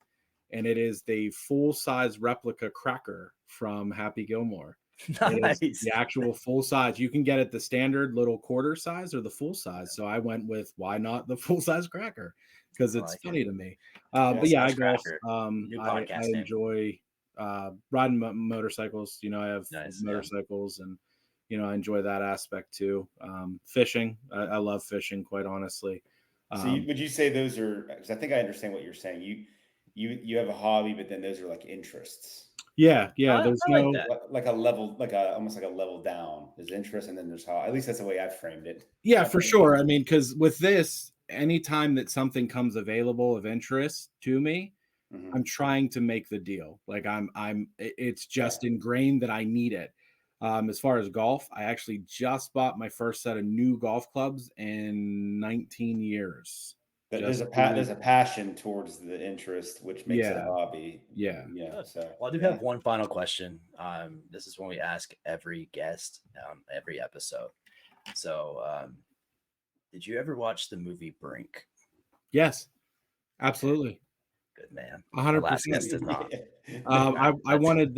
and it is the full-size replica cracker from Happy Gilmore. Nice. The actual full size. You can get it the standard little quarter size or the full size. So I went with, why not the full size cracker? Because it's funny to me. But yeah, I golf. I enjoy riding motorcycles. I have motorcycles, and I enjoy that aspect too. Fishing, I love fishing, quite honestly. So would you say those are? Because I think I understand what you're saying. You have a hobby, but then those are like interests. Yeah. There's like a level, almost like a level down. There's interest, and then there's how. At least that's the way I framed it. Yeah, for sure. I mean, because with this, anytime that something comes available of interest to me, I'm trying to make the deal. Like it's just ingrained that I need it. As far as golf, I actually just bought my first set of new golf clubs in 19 years. There's a passion towards the interest, which makes it a hobby. Yeah. So, well, I do have one final question. This is when we ask every guest, every episode. So, did you ever watch the movie Brink? Yes, absolutely. Good man. 100%. I wanted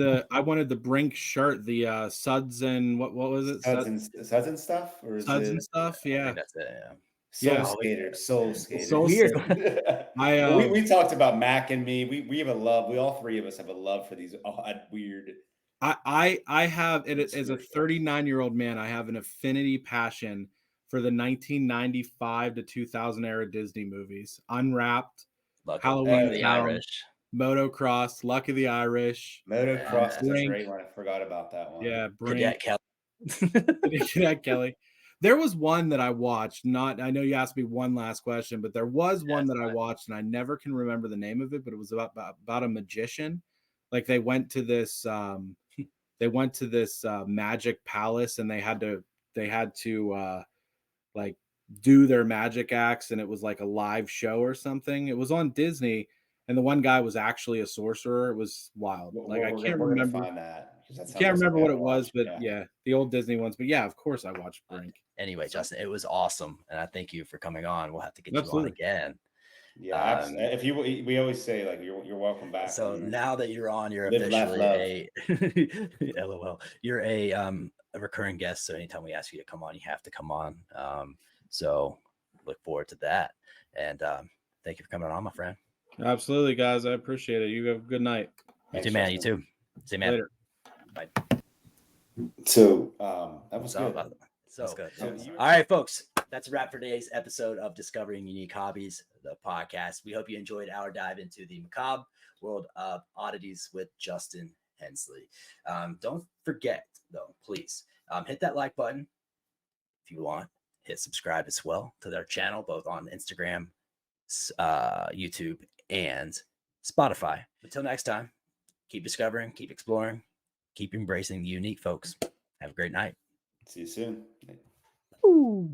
the Brink shirt, the Suds and what was it? Suds and stuff, or Suds and stuff. Yeah, I think that's it. Yeah. Soul Skater. Weird. We talked about Mac and me. We have a love. We all three of us have a love for these odd, weird. I have it as a 39-year-old man. I have an affinity passion for the 1995 to 2000 era Disney movies. Unwrapped, Halloween, the Irish, Motocross, Luck of the Irish. Motocross is a great one. I forgot about that one. Yeah, Cadet Kelly. There was one that I watched. I know you asked me one last question, but there was one that I watched, and I never can remember the name of it. But it was about a magician. Like they went to this magic palace, and they had to like do their magic acts, and it was like a live show or something. It was on Disney, and the one guy was actually a sorcerer. It was wild. I can't remember. Find that. Can't remember what it was, but yeah, the old Disney ones. But yeah, of course I watched Brink. Anyway, Justin, it was awesome, and I thank you for coming on. We'll have to get you on again. Yeah, we always say like you're welcome back. So now that you're on, you're officially LOL. You're a recurring guest. So anytime we ask you to come on, you have to come on. So look forward to that, and thank you for coming on, my friend. Absolutely, guys. I appreciate it. You have a good night. You too, man. You too. See you, man. Later. Bye. So that was good. That's good. All right, folks. That's a wrap for today's episode of Discovering Unique Hobbies, the podcast. We hope you enjoyed our dive into the macabre world of oddities with Justin Hensley. Don't forget, though, please hit that like button if you want. Hit subscribe as well to their channel, both on Instagram, YouTube, and Spotify. Until next time, keep discovering, keep exploring, keep embracing the unique, folks. Have a great night. See you soon. Ooh.